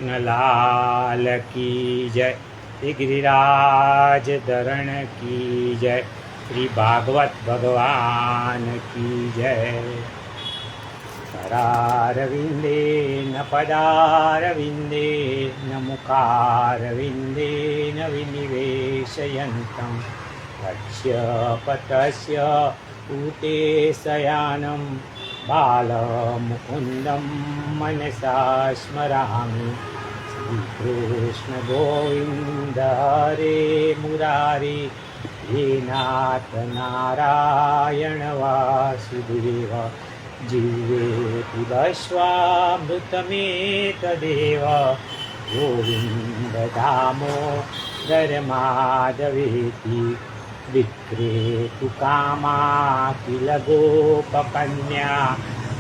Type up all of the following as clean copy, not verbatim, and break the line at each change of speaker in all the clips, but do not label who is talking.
कृष्णलाल की जय। श्री गिरिराज धरण की जय। श्री भागवत भगवान की जय। करारविंदे न पदारविंदे न मुखारविंदे न विनिवेशयन्तं कक्ष्यपतस्य ऊते शयानं बालमुकुन्दं मनसा स्मरामि। श्रीकृष्ण गोविन्द हरे मुरारी हे नाथ नारायण वासुदेव। जीवेति दश्वामृतमेतदेव गोविन्द दामोदर माधवेति। विक्रेतु कामाखिल गोपकन्या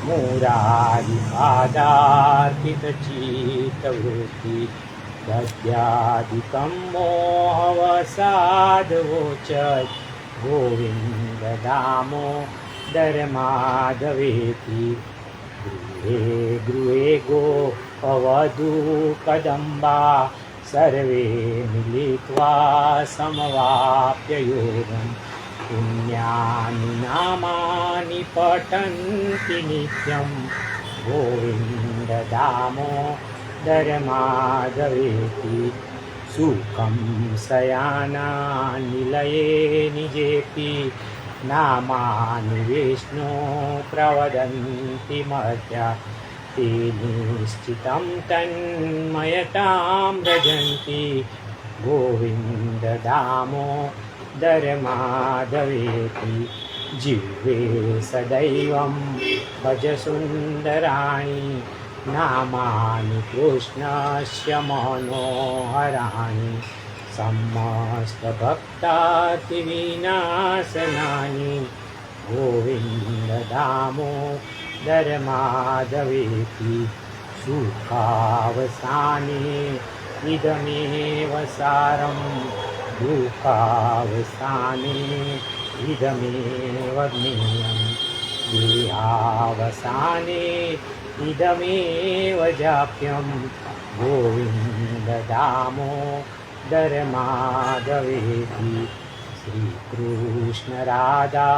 मुरारिपादार्पितचित्तवृत्ति। दद्यादिकं मोहवसादवोचत् गोविन्द दामोदर माधवेति। गृहे गृहे गोपवधू कदम्बा सर्वे मिलित्वा समवाप्य योगं। पुण्यानि नामानि पठन्ति नित्यं गोविन्द दामोदर माधवेति। सुखं शयानानिलये निजेति नामानि विष्णु प्रवदन्ति मर्त्या। ते निश्चितं तन्मयतां व्रजन्ति गोविन्द दामोदर माधवेति। जिह्वे सदैवं भज सुन्दराणि नामानि कृष्णस्य मनोहराणि। समस्तभक्तातिविनाशनानि गोविन्द दामोदर माधवेति। सुखावसाने इदमेव सारं दुःखावसाने इदमेव ज्ञेयं। देहावसाने इदमेव जाप्यं गोविन्द दामोदर माधवेति। श्रीकृष्ण राधा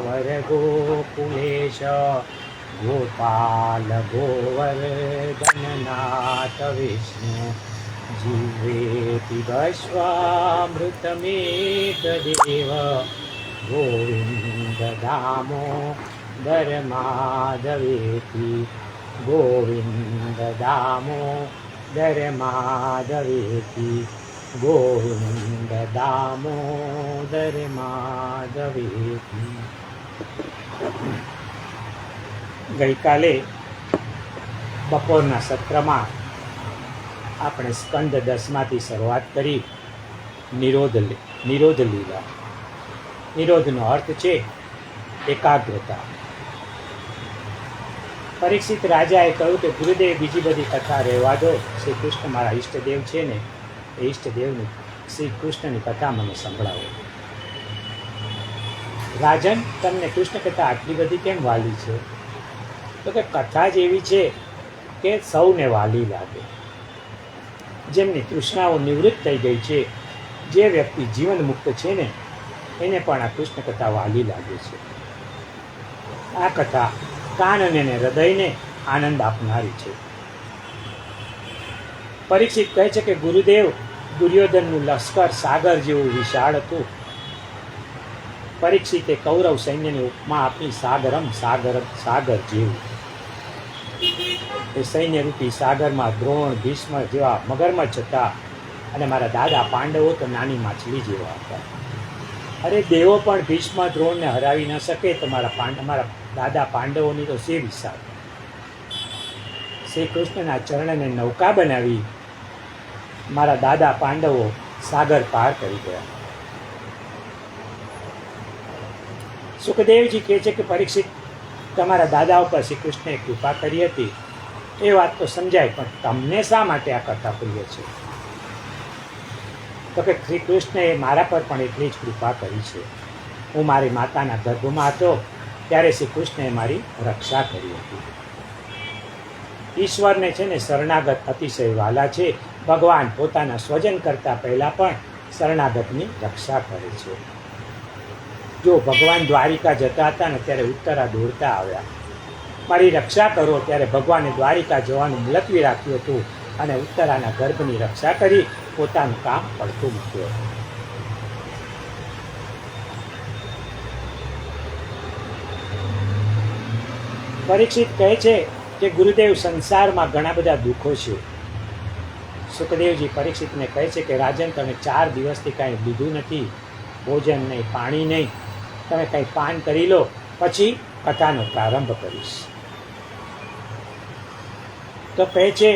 वर गोकुलेश गोपाल गोवर्धननाथ विष्णु। जीवेति दश्वामृतमेतदेव गोविन्द दामोदर माधवेति। गोविन्द दामोदर माधवेति। गोविन्द दामोदर माधवेति। ગઈકાલે બપોરના સત્રમાં આપણે સ્કંદ 10માંથી શરૂઆત કરી નિરોધ લીલા. નિરોધનો અર્થ છે એકાગ્રતા. પરીક્ષિત રાજાએ કહ્યું કે ગુરુદેવ બીજી બધી કથા રહેવા દો, શ્રી કૃષ્ણ મારા ઈષ્ટદેવ છે ને, એ ઈષ્ટદેવની શ્રી કૃષ્ણની કથા મને સંભળાવો. રાજન, તમને કૃષ્ણ કથા આટલી બધી કેમ વાલી છે? તો કે કથા જ એવી છે કે સૌને વાલી લાગે. જેમની તૃષ્ણાઓ નિવૃત્ત થઈ ગઈ છે, જે વ્યક્તિ જીવન મુક્ત છે ને, એને પણ આ કૃષ્ણ કથા વાલી લાગે છે. આ કથા કાન અને હૃદયને આનંદ આપનારી છે. પરીક્ષિત કહે છે કે ગુરુદેવ, દુર્યોધનનું લશ્કર સાગર જેવું વિશાળ હતું. પરીક્ષિતે કૌરવ સૈન્યની ઉપમા આપી, સાગર જેવું. એ સૈન્યરૂપી સાગરમાં દ્રોણ, ભીષ્મ જેવા મગરમચ્છ હતા અને મારા દાદા પાંડવો તો નાની માછલી જેવા હતા. અરે દેવો પણ ભીષ્મ દ્રોણને હરાવી ન શકે તો મારા દાદા પાંડવોની તો સે વિશાળ. શ્રી કૃષ્ણના ચરણને નૌકા બનાવી મારા દાદા પાંડવો સાગર પાર કરી ગયા. સુખદેવજી કહે છે કે પરીક્ષિત, તમારા દાદા ઉપર શ્રી કૃષ્ણએ કૃપા કરી હતી એ વાત તો સમજાય, પણ તમને શા માટે આ કથા પ્રિય છે? તો કે શ્રી કૃષ્ણએ મારા પર પણ એટલી જ કૃપા કરી છે. હું મારી માતાના ગર્ભમાં હતો ત્યારે શ્રી કૃષ્ણએ મારી રક્ષા કરી હતી. ઈશ્વરને છે ને શરણાગત અતિશય વાલા છે. ભગવાન પોતાના સ્વજન કરતાં પહેલાં પણ શરણાગતની રક્ષા કરે છે. જો ભગવાન દ્વારિકા જતા હતા ને ત્યારે ઉત્તરા દોડતા આવ્યા, મારી રક્ષા કરો. ત્યારે ભગવાને દ્વારિકા જવાનું મુલતવી રાખ્યું હતું અને ઉત્તરાના ગર્ભની રક્ષા કરી પોતાનું કામ પડતું મૂક્યું હતું. પરીક્ષિત કહે છે કે ગુરુદેવ, સંસારમાં ઘણા બધા દુઃખો છે. સુખદેવજી પરીક્ષિતને કહે છે કે રાજન, તમે 4 દિવસથી કાંઈ લીધું નથી, ભોજન નહીં, પાણી નહીં, તમે કંઈ પાન કરી લો, પછી કથાનો પ્રારંભ કરીશ. તો કહે છે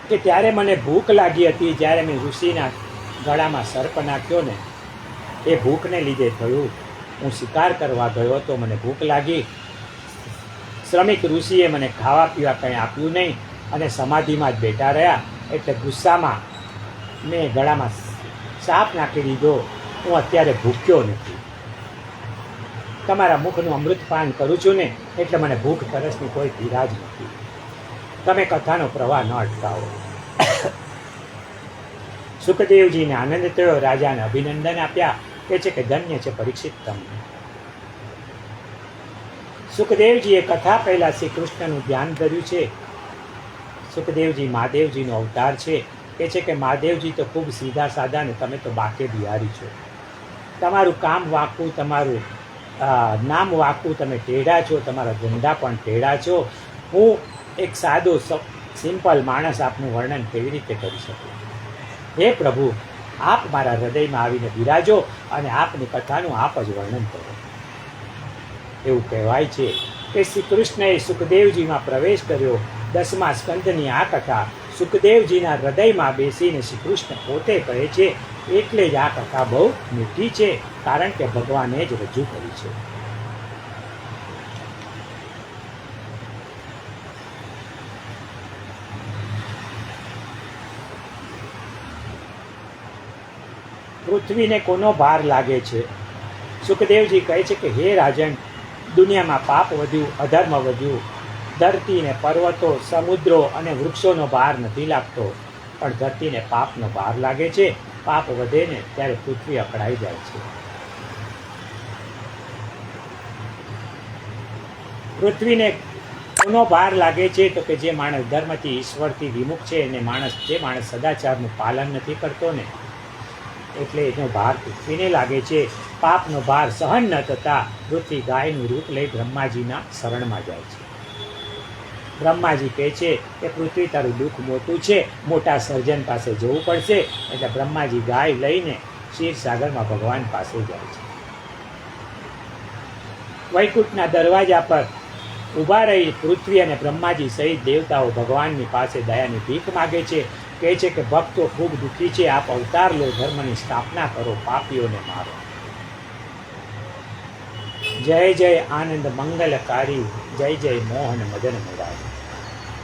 કે ત્યારે મને ભૂખ લાગી હતી. જ્યારે મેં ઋષિના ગળામાં સર્પ નાખ્યો ને, એ ભૂખને લીધે થયું. હું શિકાર કરવા ગયો તો મને ભૂખ લાગી. શ્રમિક ઋષિએ મને ખાવા પીવા કંઈ આપ્યું નહીં અને સમાધિમાં જ બેઠા રહ્યા. એટલે ગુસ્સામાં મેં ગળામાં સાપ નાખી દીધો. હું અત્યારે ભૂખ્યો નથી. તમારા મુખનું અમૃતપાન કરું છું ને, એટલે મને ભૂખ તરસની કોઈ પીડા જ નથી. તમે કથાનો પ્રવાહ ન અટકાવો. સુખદેવજીને આનંદ થયો. રાજાને અભિનંદન આપ્યા. કહે છે કે ધન્ય છે પરીક્ષિત તમને. સુખદેવજીએ કથા પહેલાં શ્રી કૃષ્ણનું ધ્યાન ધર્યું છે. સુખદેવજી મહાદેવજીનો અવતાર છે. કહે છે કે મહાદેવજી તો ખૂબ સીધા સાધા ને તમે તો બાકે બિહારી છો. તમારું કામ વાંકું, તમારું નામ વાંકું, તમે ટેઢા છો, તમારા ધંધા પણ ટેઢા છો. હું એક સાદો સિમ્પલ માણસ આપનું વર્ણન કેવી રીતે કરી શકું? હે પ્રભુ, આપ મારા હૃદયમાં આવીને બિરાજો અને આપની કથાનું આપ જ વર્ણન કરો. એવું કહેવાય છે કે શ્રી કૃષ્ણએ સુખદેવજીમાં પ્રવેશ કર્યો. 10મા સ્કંદની આ કથા સુખદેવજીના હૃદયમાં બેસીને શ્રી કૃષ્ણ પોતે કહે છે. એટલે જ આ કથા બહુ મીઠી છે, કારણ કે ભગવાને જ રજૂ કરી છે. પૃથ્વીને કોનો ભાર લાગે છે? સુખદેવજી કહે છે કે હે રાજન, દુનિયામાં પાપ વધ્યું, અધર્મ વધ્યું. ધરતીને પર્વતો, સમુદ્રો અને વૃક્ષોનો ભાર નથી લાગતો, પણ ધરતીને પાપનો ભાર લાગે છે. પાપ વધે ને ત્યારે પૃથ્વી અકળાઈ જાય છે. પૃથ્વીને કોનો ભાર લાગે છે? તો કે જે માણસ ધર્મથી, ઈશ્વરથી વિમુખ છે, અને જે માણસ સદાચારનું પાલન નથી કરતો ને, એટલે એનો ભાર પૃથ્વીને લાગે છે. પાપનો ભાર સહન ન થતાં પૃથ્વી ગાયનું રૂપ લઈ બ્રહ્માજીના શરણમાં જાય છે. બ્રહ્માજી કહે છે કે પૃથ્વી તારું દુઃખ મોટું છે, મોટા સર્જન પાસે જવું પડશે. એટલે બ્રહ્માજી ગાય લઈને ક્ષીરસાગરમાં ભગવાન પાસે જાય છે. વૈકુંઠના દરવાજા પર ઊભા રહી પૃથ્વી અને બ્રહ્માજી સહિત દેવતાઓ ભગવાનની પાસે દયાની ભીખ માગે છે. કહે છે કે ભક્તો ખૂબ દુઃખી છે, આપ અવતાર લો, ધર્મની સ્થાપના કરો, પાપીઓને મારો. જય જય આનંદ મંગલકારી, જય જય મોહન મદન મુરારી.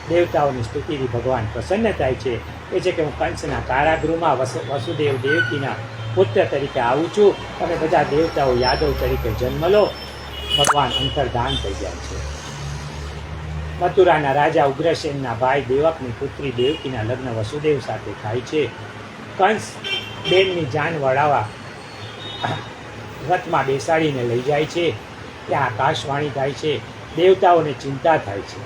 દેવતાઓની સ્તુતિથી ભગવાન પ્રસન્ન થાય છે. એ છે કે હું કંસના કારાગૃહમાં વસુદેવ દેવકીના પુત્ર તરીકે આવું છું. તમે બધા દેવતાઓ યાદવ તરીકે જન્મ લો. ભગવાન અંતર્ધાન થઈ જાય છે. મથુરાના રાજા ઉગ્રસેનના ભાઈ દેવકની પુત્રી દેવકીના લગ્ન વસુદેવ સાથે થાય છે. કંસ બેનની જાન વળાવવા રથમાં બેસાડીને લઈ જાય છે. ત્યાં આકાશવાણી થાય છે. દેવતાઓને ચિંતા થાય છે.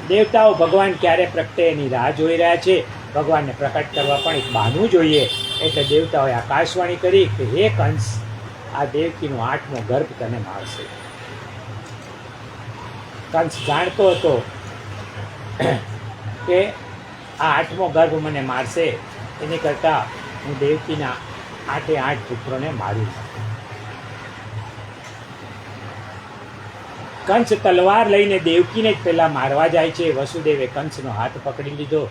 દેવતાઓ ભગવાન ક્યારે પ્રગટે એની રાહ જોઈ રહ્યા છે. ભગવાનને પ્રકટ કરવા પણ એક બહાનું જોઈએ. એટલે દેવતાઓએ આકાશવાણી કરી કે હે કંસ, આ દેવકીનો 8મો ગર્ભ તને મારશે. કંસ જાણતો હતો કે આ 8મો ગર્ભ મને મારશે, એની કરતાં હું દેવકીના 8 પુત્રોને મારી નાખું. કંસ તલવાર લઈને દેવકીને જ પહેલાં મારવા જાય છે. વસુદેવે કંસનો હાથ પકડી લીધો.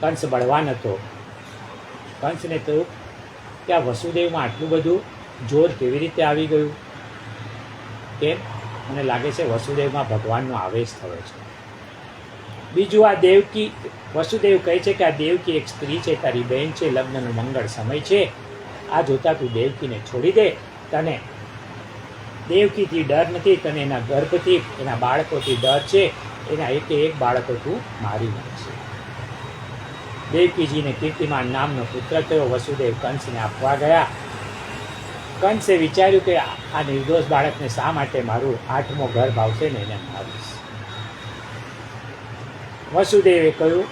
કંસ બળવાન હતો. કંસને તો કે આ વસુદેવમાં આટલું બધું જોર કેવી રીતે આવી ગયું? કેમ? મને લાગે છે વસુદેવમાં ભગવાનનો આવેશ થયો છે. બીજું, આ દેવકી, વસુદેવ કહે છે કે આ દેવકી એક સ્ત્રી છે, તારી બહેન છે, લગ્નનો મંગળ સમય છે. આ જોતા તું દેવકીને છોડી દે. તને દેવકીથી ડર નથી, તને એના ગર્ભથી, એના બાળકોથી ડર છે. એના એક બાળકો તું મારી નાખશે. દેવકીજીને કીર્તિમાન નામનો પુત્ર થયો. વસુદેવ કંસને આપવા ગયા. કંસે વિચાર્યું કે આ નિર્દોષ બાળકને શા માટે મારું 8મો ગર્ભ આવશે ને એને મારીશ. વસુદેવે કહ્યું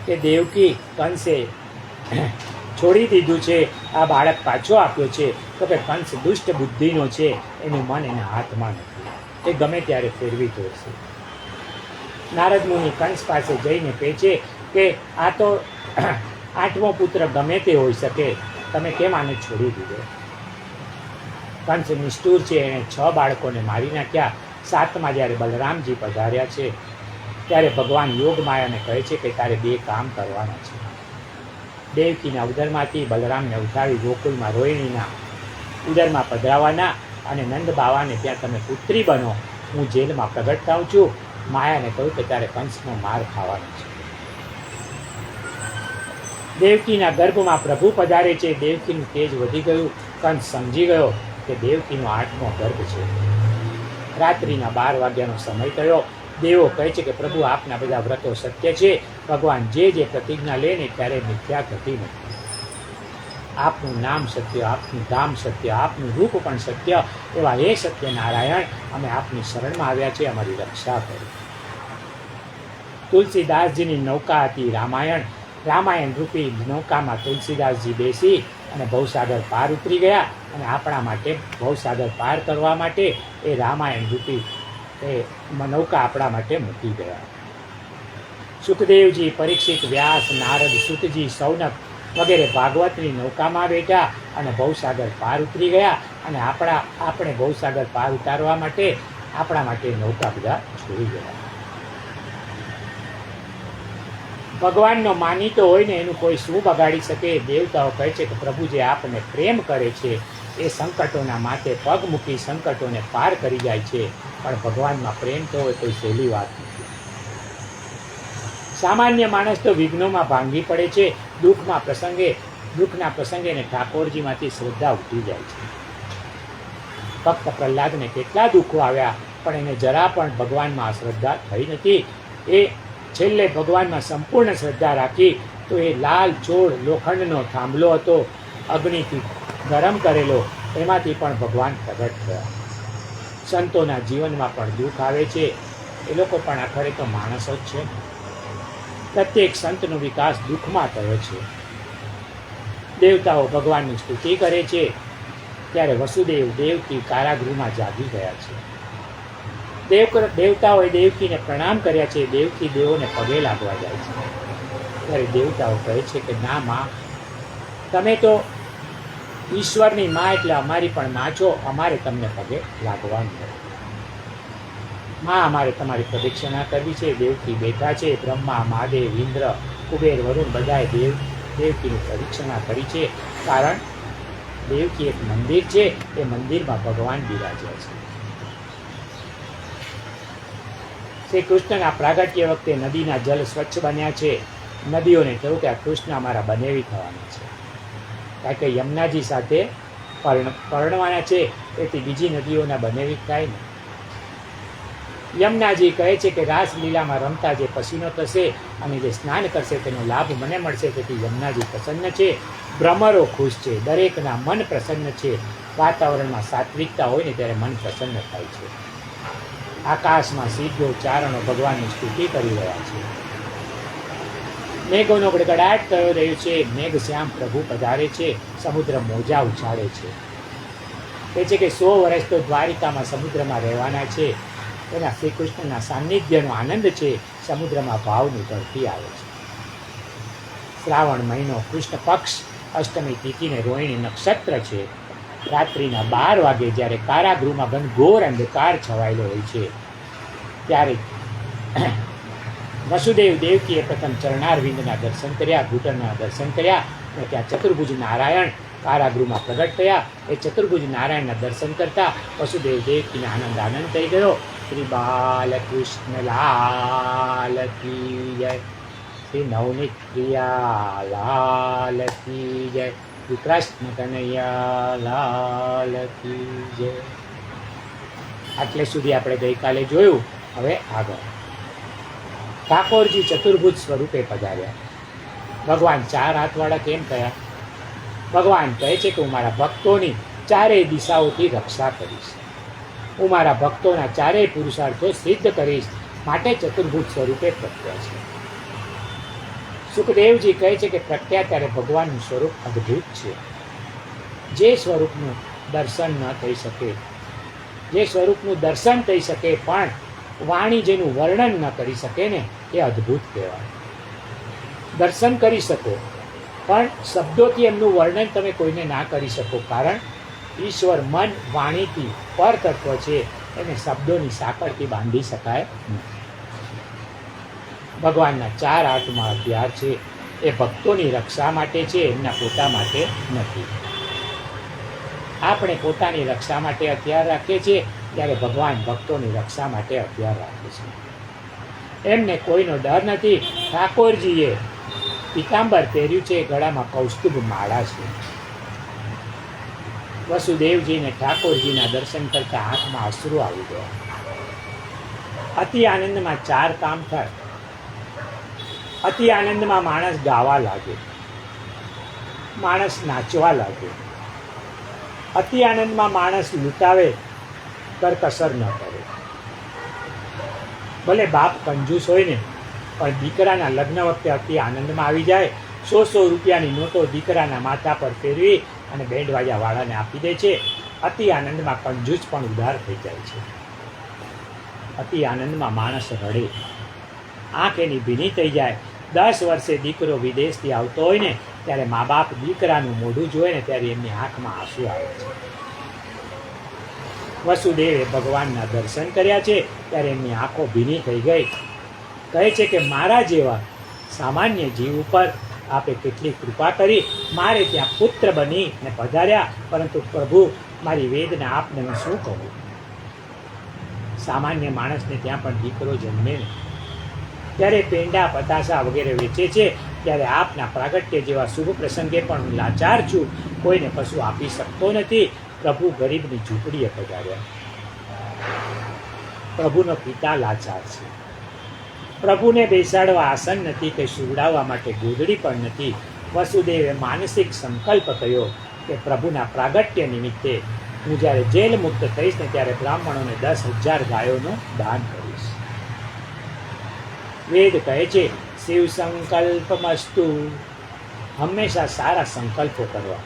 કે દેવકી, કંસે છોડી દીધું છે, આ બાળક પાછો આપ્યો છે તો કે કંસ દુષ્ટ બુદ્ધિનો છે, એનું મન એના હાથમાં નથી, એ ગમે ત્યારે ફેરવી દોડશે. નારદ મુનિ કંસ પાસે જઈને કહે છે કે આ તો 8મો પુત્ર ગમે તે હોઈ શકે, તમે કેમ આને છોડી દીધો? કંસ નિષ્ઠુર છે, એણે 6 બાળકોને મારી નાખ્યા. 7મા જ્યારે બલરામજી પધાર્યા છે ત્યારે ભગવાન યોગમાયાને કહે છે કે તારે 2 કામ કરવાના છે. દેવકીના ઉદરમાંથી બલરામને ઉઠાવી ગોકુલમાં રોહિણીના ઉદરમાં પધરાવવાના અને નંદ બાવાને ત્યાં તમે પુત્રી બનો. હું જેલમાં પ્રગટ થાઉં છું. માયાને કહ્યું કે તારે કંસનો માર ખાવાનો છે. દેવકીના ગર્ભમાં પ્રભુ પધારે છે. દેવકીનું તેજ વધી ગયું. કંસ સમજી ગયો કે દેવકીનો 8મો ગર્ભ છે. રાત્રિના 12 વાગ્યાનો સમય થયો. દેવો કહે છે કે પ્રભુ, આપના બધા વ્રતો સત્ય છે. ભગવાન જે પ્રતિજ્ઞા લે ને ત્યારે મિથ્યા થતી નથી. આપનું નામ સત્ય, આપનું ધામ સત્ય, આપનું રૂપ પણ સત્ય. એવા હે સત્યનારાયણ, અમે આપની શરણમાં આવ્યા છે, અમારી રક્ષા કરો. તુલસીદાસજીની નૌકા હતી રામાયણ. રામાયણ રૂપી નૌકામાં તુલસીદાસજી બેસી અને ભવસાગર પાર ઉતરી ગયા. અને આપણા માટે ભવસાગર પાર કરવા માટે એ રામાયણ રૂપી એ નૌકા આપણા માટે મૂકી ગયા. સુખદેવજી, પરીક્ષિત, વ્યાસ, નારદ, સુતજી, સૌનક વગેરે ભાગવતની નૌકામાં બેઠા અને ભવસાગર પાર ઉતરી ગયા. અને આપણે ભવસાગર પાર ઉતારવા માટે આપણા માટે નૌકા બધા છોડી ગયા. ભગવાનનો માનીતો હોય ને એનું કોઈ શું બગાડી શકે? દેવતાઓ કહે છે કે પ્રભુ જે આપને પ્રેમ કરે છે એ સંકટોના માથે પગ મૂકી સંકટોને પાર કરી જાય છે. પણ ભગવાનમાં પ્રેમ તો હોય કોઈ સહેલી વાત નથી. સામાન્ય માણસ તો વિઘ્નોમાં ભાંગી પડે છે. દુઃખના પ્રસંગે ને ઠાકોરજીમાંથી શ્રદ્ધા ઉઠી જાય છે. ભક્ત પ્રહલાદને કેટલા દુઃખો આવ્યા પણ એને જરા પણ ભગવાનમાં શ્રદ્ધા થઈ નથી. એ છેલ્લે ભગવાનમાં સંપૂર્ણ શ્રદ્ધા રાખી તો એ લાલ ચોળ લોખંડનો થાંભલો હતો, અગ્નિથી ગરમ કરેલો, એમાંથી પણ ભગવાન પ્રગટ થયા. સંતોના જીવનમાં પણ દુઃખ આવે છે. એ લોકો પણ આખરે તો માણસો જ છે. પ્રત્યેક સંતનો વિકાસ દુઃખમાં થયો છે. દેવતાઓ ભગવાનની સ્તુતિ કરે છે ત્યારે વસુદેવ દેવકી કારાગૃહમાં જાગી ગયા છે. દેવતાઓએ દેવકીને પ્રણામ કર્યા છે. દેવકી દેવોને પગે લાગવા જાય છે ત્યારે દેવતાઓ કહે છે કે ના માં, તમે તો ઈશ્વરની માં એટલે અમારી પણ માં છો, અમારે તમને પગે લાગવાનું હોય. માં, અમારે તમારી પ્રદક્ષિણા કરવી છે. દેવકી બેઠા છે. બ્રહ્મા, મહાદેવ, ઇન્દ્ર, કુબેર, વરુણ બધાએ દેવકીની પ્રદક્ષિણા કરી છે. કારણ દેવકી એક મંદિર છે, એ મંદિરમાં ભગવાન બિરાજ્યા છે. શ્રી કૃષ્ણના પ્રાગટ્ય વખતે નદીના જલ સ્વચ્છ બન્યા છે. નદીઓને કહ્યું કે આ કૃષ્ણ અમારા બનેવી થવાના છે, કારણ કે યમુનાજી સાથે પરણવાના છે, તેથી બીજી નદીઓના બનેવી થાય ને. યમુનાજી કહે છે કે રાસલીલામાં રમતા જે પસીનો થશે અને જે સ્નાન કરશે તેનો લાભ મને મળશે, તેથી યમુનાજી પ્રસન્ન છે. ભ્રમરો ખુશ છે. દરેકના મન પ્રસન્ન છે. વાતાવરણમાં સાત્વિકતા હોય ને ત્યારે મન પ્રસન્ન થાય છે. આકાશમાં સિદ્ધો ચારણો ભગવાનની સ્તુતિ કરી રહ્યા છે. મેઘોનો ગડગડાટ થયો રહ્યો છે. મેઘ શ્યામ પ્રભુ પધારે છે. સમુદ્ર મોજા ઉછાળે છે. કહે છે કે 100 વર્ષ તો દ્વારિકામાં સમુદ્રમાં રહેવાના છે. એના શ્રી કૃષ્ણના સાનિધ્યનો આનંદ છે. સમુદ્રમાં ભાવની ધરતી આવે છે. શ્રાવણ મહિનો, કૃષ્ણ પક્ષ, અષ્ટમી તિથિને રોહિણી નક્ષત્ર છે. રાત્રિના 12 વાગે જ્યારે કારાગૃહમાં ઘનઘોર અંધકાર છવાયેલો હોય છે ત્યારે વસુદેવ દેવકીએ પ્રથમ ચરણારવિંદના દર્શન કર્યા, ઘૂંટણના દર્શન કર્યા અને ત્યાં ચતુર્ભુજ નારાયણ કારાગૃહમાં પ્રગટ થયા. એ ચતુર્ભુજ નારાયણના દર્શન કરતા વસુદેવ દેવકીને આનંદ થઈ ગયો. શ્રી બાલકૃષ્ણ લાલ કી જય, શ્રી નવનીત પ્રિયા લાલ કી જય, શ્રી કૃષ્ણ કનૈયા લાલ કી જય. આટલે સુધી આપણે ગઈકાલે જોયું. હવે આગળ ઠાકોરજી ચતુર્ભુજ સ્વરૂપે પધાર્યા. ભગવાન 4 હાથવાળા કેમ થયા? ભગવાન કહે છે કે હું મારા ભક્તોની ચારેય દિશાઓથી રક્ષા કરીશ, હું મારા ભક્તોના ચારેય પુરુષાર્થો સિદ્ધ કરીશ, માટે ચતુર્ભુજ સ્વરૂપે પ્રગટ્યા છે. સુખદેવજી કહે છે કે પ્રગટ્યા ત્યારે ભગવાનનું સ્વરૂપ અદ્ભુત છે. જે સ્વરૂપનું દર્શન ન થઈ શકે, જે સ્વરૂપનું દર્શન થઈ શકે પણ વાણી જેનું વર્ણન ન કરી શકે ને, એ અદ્ભુત કહેવાય. દર્શન કરી શકો પણ શબ્દોથી એમનું વર્ણન તમે કોઈને ના કરી શકો, કારણ ઈશ્વર મન વાણીથી પર તત્વ છે, એને શબ્દોની સાંકળથી બાંધી શકાય નહીં. ભગવાનના 4 હાથમાં હથિયાર છે, એ ભક્તોની રક્ષા માટે છે, એમના પોતા માટે નથી. આપણે પોતાની રક્ષા માટે હથિયાર રાખીએ છીએ, ત્યારે ભગવાન ભક્તોની રક્ષા માટે હથિયાર રાખે છે. એમને કોઈનો ડર નથી. ઠાકોરજીએ પીતાંબર પહેર્યું છે, ગળામાં કૌસ્તુભ માળા છે. વસુદેવજીને ઠાકોરજીના દર્શન કરતા આંખમાં અશ્રુ આવી ગયા. અતિ આનંદમાં 4 કામ થાય. અતિ આનંદમાં માણસ ગાવા લાગે, માણસ નાચવા લાગે. અતિ આનંદમાં માણસ લૂંટાવે, કરકસર ન કરે. ભલે બાપ કંજૂસ હોય ને, પણ દીકરાના લગ્ન વખતે અતિ આનંદમાં આવી જાય, 100 રૂપિયાની નોટો દીકરાના માથા પર ફેરવી અને બેન્ડવાજાવાળાને આપી દે છે. અતિ આનંદમાં કંજૂસ પણ ઉધાર થઈ જાય છે. અતિ આનંદમાં માણસ રડે, આંખ એની ભીની થઈ જાય. 10 વર્ષે દીકરો વિદેશથી આવતો હોય ને, ત્યારે મા બાપ દીકરાનું મોઢું જોવે ને, ત્યારે એમની આંખમાં આંસુ આવે છે. વસુદેવે ભગવાનના દર્શન કર્યા છે, ત્યારે એમની આંખો ભીની થઈ ગઈ. કહે છે કે મારા જેવા સામાન્ય જીવ ઉપર આપે કેટલી કૃપા કરી. મારે ત્યાં પુત્ર બની ને પધાર્યા, પરંતુ પ્રભુ મારી વેદના આપને હું શું કહું? સામાન્ય માણસને ત્યાં પણ દીકરો જન્મે ને, ત્યારે પેંડા પતાસા વગેરે વેચે છે, ત્યારે આપના પ્રાગટ્ય જેવા શુભ પ્રસંગે પણ હું લાચાર છું, કોઈને કશું આપી શકતો નથી. પ્રભુ ગરીબની ઝૂંપડીએ પધાર્યા. પ્રભુનો પિતા લાચાર છે. પ્રભુને બેસાડવા આસન નથી, કે સુવડાવવા માટે ગોદડી પણ નથી. વસુદેવે માનસિક સંકલ્પ કર્યો કે પ્રભુના પ્રાગટ્ય નિમિત્તે હું જ્યારે જેલ મુક્ત થઈશ ને, ત્યારે બ્રાહ્મણોને 10,000 ગાયોનું દાન કરીશ. વેદ કહે છે શિવ સંકલ્પમસ્તુ, હંમેશા સારા સંકલ્પો કરવા.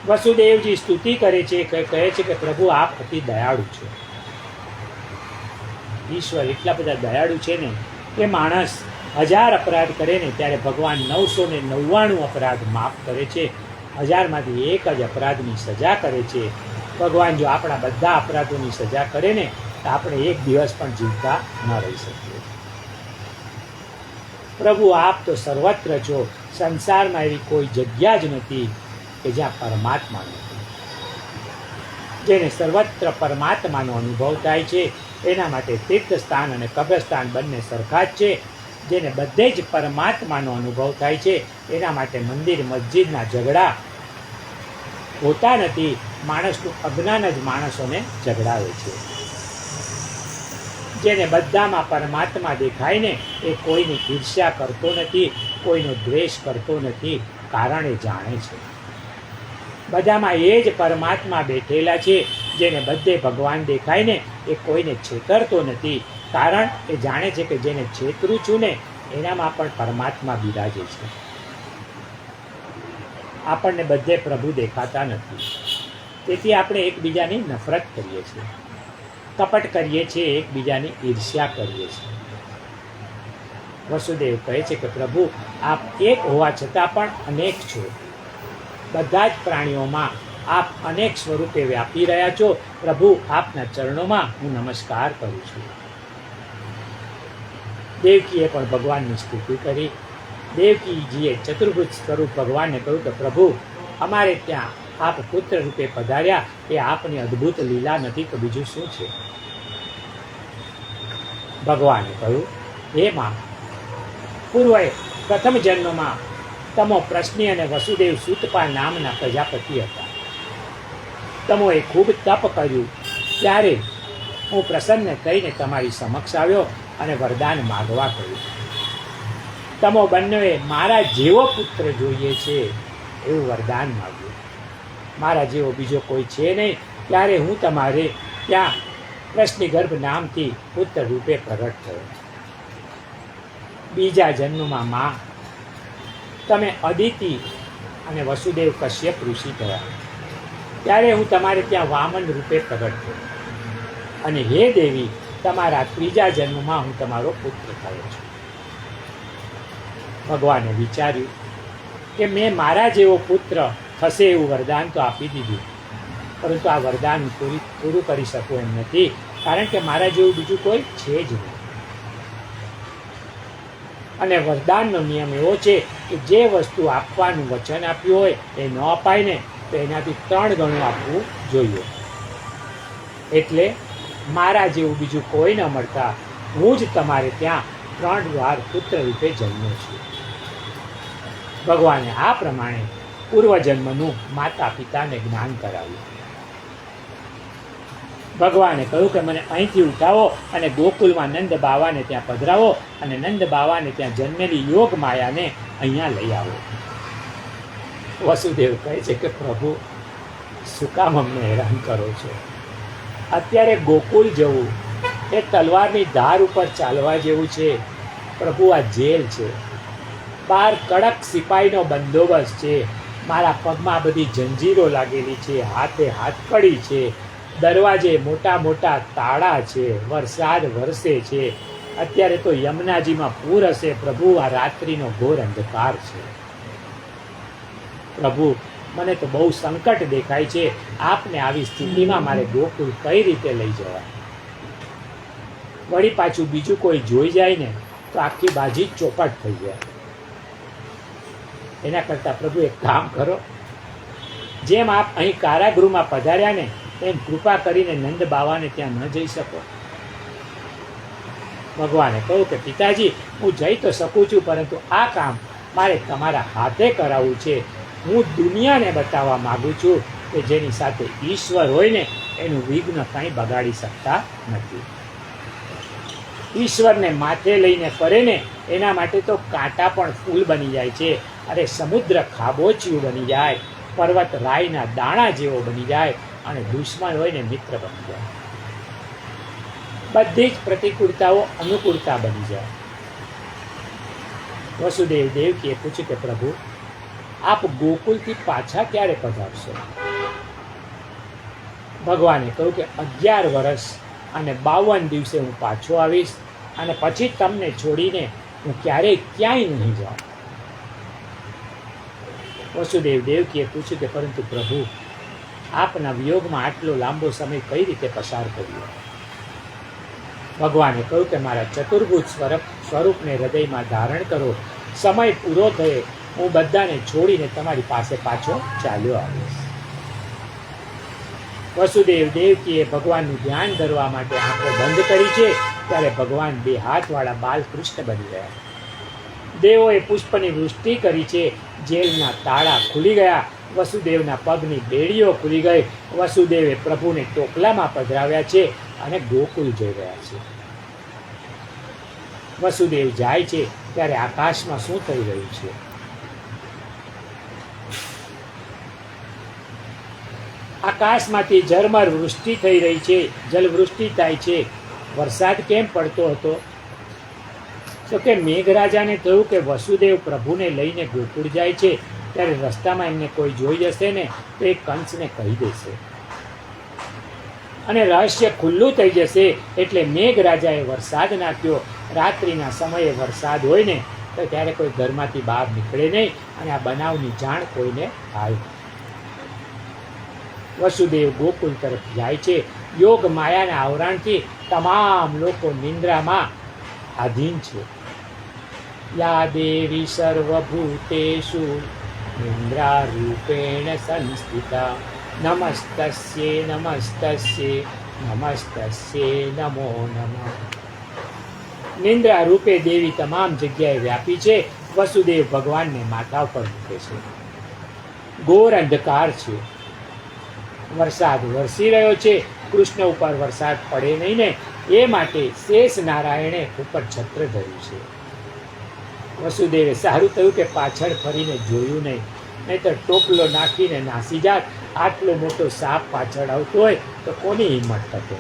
વસુદેવજી સ્તુતિ કરે છે, કહે છે કે પ્રભુ આપ અતિ દયાળુ છો. ઈશ્વર એટલા બધા દયાળુ છે ને, કે માણસ 1000 અપરાધ કરે ને, ત્યારે ભગવાન 999 અપરાધ માફ કરે છે. 1000માંથી 1 જ અપરાધની સજા કરે છે. ભગવાન જો આપણા બધા અપરાધોની સજા કરે ને, તો આપણે 1 દિવસ પણ જીવતા ન રહી શકીએ. પ્રભુ આપ તો સર્વત્ર છો. સંસારમાં એવી કોઈ જગ્યા જ નથી કે જ્યાં પરમાત્મા નથી. જેને સર્વત્ર પરમાત્માનો અનુભવ થાય છે, એના માટે તીર્થસ્થાન અને કબ્રસ્તાન બંને સરખા જ છે. જેને બધે જ પરમાત્માનો અનુભવ થાય છે, એના માટે મંદિર મસ્જિદના ઝઘડા હોતા નથી. માણસનું અજ્ઞાન જ માણસોને ઝઘડાવે છે. જેને બધામાં પરમાત્મા દેખાય ને, એ કોઈની ઈર્ષ્યા કરતો નથી, કોઈનો દ્વેષ કરતો નથી, કારણ એ જાણે છે બધામાં એ જ પરમાત્મા બેઠેલા છે. જેને બધે ભગવાન દેખાય ને, એ કોઈને છેતરતો નથી, કારણ એ જાણે છે કે જેને છેતરું છું ને, એનામાં પણ પરમાત્મા બિરાજે છે. આપણને બધે પ્રભુ દેખાતા નથી, તેથી આપણે એકબીજાની નફરત કરીએ છીએ, કપટ કરીએ છીએ, એકબીજાની ઈર્ષ્યા કરીએ છીએ. વસુદેવ કહે છે કે પ્રભુ આપ એક હોવા છતાં પણ અનેક છો. બધા જ પ્રાણીઓમાં આપ અનેક સ્વરૂપે વ્યાપી રહ્યા છો. પ્રભુ આપના ચરણોમાં હું નમસ્કાર કરું છું. દેવકીએ પણ ભગવાનની સ્તુતિ કરી. દેવકીજીએ ચતુર્ભુજ સ્વરૂપ ભગવાનને કહ્યું કે પ્રભુ અમારે ત્યાં આપ પુત્ર રૂપે પધાર્યા, એ આપની અદ્ભુત લીલા નથી તો બીજું શું છે? ભગવાને કહ્યું હે માં, પૂર્વે પ્રથમ જન્મમાં તમો પ્રશ્ની અને વસુદેવ સુતપા નામના પ્રજાપતિ હતા. તમોએ ખૂબ તપ કર્યું, ત્યારે હું પ્રસન્ન થઈને તમારી સમક્ષ આવ્યો અને વરદાન માગવા કહ્યું. તમો બંનેએ મારા જેવો પુત્ર જોઈએ છે એવું વરદાન માગ્યું. મારા જેવો બીજો કોઈ છે નહીં, ત્યારે હું તમારે ત્યાં પ્રશ્નિગર્ભ નામથી પુત્ર રૂપે પ્રગટ થયો. બીજા જન્મમાં માં તમે અદિતિ અને વસુદેવ કશ્યપ ઋષિ થયા, ત્યારે હું તમારે ત્યાં વામન રૂપે પ્રગટ થયો. અને હે દેવી, તમારા ત્રીજા જન્મમાં હું તમારો પુત્ર થયો છું. ભગવાને વિચાર્યું કે મેં મારા જેવો પુત્ર થશે એવું વરદાન તો આપી દીધું, પરંતુ આ વરદાન પૂરું કરી શકું એમ નથી, કારણ કે મારા જેવું બીજું કોઈ છે જ નહીં. અને વરદાનનો નિયમ એવો છે કે જે વસ્તુ આપવાનું વચન આપ્યું હોય એ ન અપાય ને તો એનાથી 3 ગણું આપવું જોઈએ. એટલે મારા જેવું બીજું કોઈ ન મળતા હું જ તમારે ત્યાં 3 વાર પુત્ર રૂપે જન્મ્યો છું. ભગવાને આ પ્રમાણે પૂર્વજન્મનું માતા પિતાને જ્ઞાન કરાવ્યું. ભગવાને કહ્યું કે મને અહીંથી ઉઠાવો અને ગોકુલમાં નંદ બાવાને ત્યાં પધરાવો અને નંદ બાવાને ત્યાં જન્મેલી યોગ માયાને અહીંયા લઈ આવો. વસુદેવ કહે છે કે પ્રભુ, શું કામ અમને હેરાન કરો છો? અત્યારે ગોકુલ જવું એ તલવારની ધાર ઉપર ચાલવા જેવું છે. પ્રભુ, આ જેલ છે, બહાર કડક સિપાહીનો બંદોબસ્ત છે, મારા પગમાં બધી જંજીરો લાગેલી છે, હાથે હાથકડી છે, દરવાજે મોટા મોટા તાળા છે, વરસાદ વરસે છે, અત્યારે તો યમુનાજીમાં પૂર હશે. પ્રભુ, આ રાત્રિનો ઘોર અંધકાર છે. પ્રભુ, મને તો બહુ સંકટ દેખાય છે. આપને આવી સ્થિતિમાં મારે ગોકુળ કઈ રીતે લઈ જવા? વળી પાછું બીજું કોઈ જોઈ જાય ને તો આખી બાજી ચોપટ થઈ જાય. એના કરતાં પ્રભુ એક કામ કરો, જેમ આપ અહીં કારાગૃહમાં પધાર્યા ને એમ કૃપા કરીને નંદ બાવાને ત્યાં ન જઈ શકો? ભગવાને કહ્યું કે પિતાજી, હું જઈ તો શકું છું, પરંતુ આ કામ મારે તમારા હાથે કરાવવું છે. હું દુનિયાને બતાવવા માગું છું કે જેની સાથે ઈશ્વર હોય ને એનું વિઘ્ન કંઈ બગાડી શકતા નથી. ઈશ્વરને માથે લઈને ફરે ને એના માટે તો કાંટા પણ ફૂલ બની જાય છે. અરે સમુદ્ર ખાબોચિયું બની જાય, પર્વત રાઈના દાણા જેવો બની જાય, અને દુશ્મન હોય ને મિત્ર બની જાય. બધી જ પ્રતિકૂળતાઓ અનુકૂળતા બની જાય. વસુદેવ દેવકીએ પૂછ્યું કે પ્રભુ, આપ ગોકુલથી પાછા ક્યારે પધારશો? ભગવાને કહ્યું કે 11 વર્ષ અને 52 દિવસે હું પાછો આવીશ, અને પછી તમને છોડીને હું ક્યારેય ક્યાંય નહીં જાઉં. વસુદેવ દેવકીએ પૂછ્યું કે પરંતુ પ્રભુ, આપના વિયોગમાં આટલો લાંબો સમય કઈ રીતે પસાર કર્યો? ભગવાને કહ્યું કે મારા ચતુર્ભુજ સ્વરૂપને હૃદયમાં ધારણ કરો. સમય પૂરો થયે હું બધાને છોડીને તમારી પાસે પાછો ચાલ્યો આવીશ. વસુદેવ દેવકીએ ભગવાનનું ધ્યાન ધરવા માટે આંખો બંધ કરી છે, ત્યારે ભગવાન 2 હાથવાળા બાલકૃષ્ણ બની ગયા. દેવોએ પુષ્પની વૃષ્ટિ કરી છે. જેલના તાળા ખુલી ગયા. વસુદેવના પગની બેડીઓ ખુલી ગઈ. વસુદેવે પ્રભુને ટોપલામાં પધરાવ્યા છે અને ગોકુલ જઈ રહ્યા છે. વસુદેવ જાય છે ત્યારે આકાશમાં શું થઈ રહ્યું છે? આકાશમાંથી ઝરમર વૃષ્ટિ થઈ રહી છે, જલવૃષ્ટિ થાય છે. વરસાદ કેમ પડતો હતો? તો કે મેઘરાજાને થયું કે વસુદેવ પ્રભુને લઈને ગોકુળ જાય છે, ત્યારે રસ્તામાં એમને કોઈ જોઈ જશે ને તો એ કંસને કહી દેશે અને રહસ્ય ખુલ્લું થઈ જશે. એટલે મેઘરાજાએ વરસાદ નાખ્યો. રાત્રિના સમયે વરસાદ હોય ને તો ત્યારે કોઈ ઘરમાંથી બહાર નીકળે નહીં, અને આ બનાવની જાણ કોઈને થાય. વસુદેવ ગોકુળ તરફ જાય છે. યોગ માયાના આવરણથી તમામ લોકો નિંદ્રામાં આધીન છે. યા દેવી સર્વભૂતેષુ નિંદ્રા રૂપેણ સંસ્થિતા નમસ્તસ્યે નમસ્તસ્યે નમસ્તસ્યે નમો નમઃ. નિંદ્રા રૂપે દેવી તમામ જગ્યાએ વ્યાપી છે. વસુદેવ ભગવાનને માથા ઉપર મૂકે છે. ઘોર અંધકાર છે. વરસાદ વરસી રહ્યો છે. કૃષ્ણ ઉપર વરસાદ પડે નહીં ને એ માટે શેષ નારાયણે ઉપર છત્ર ધર્યું છે. વસુદેવે સારું થયું કે પાછળ ફરીને જોયું નહીં, નહીંતર ટોપલો નાખીને નાસી જાત. આટલો મોટો સાપ પાછળ આવતો હોય તો કોની હિંમત થશે?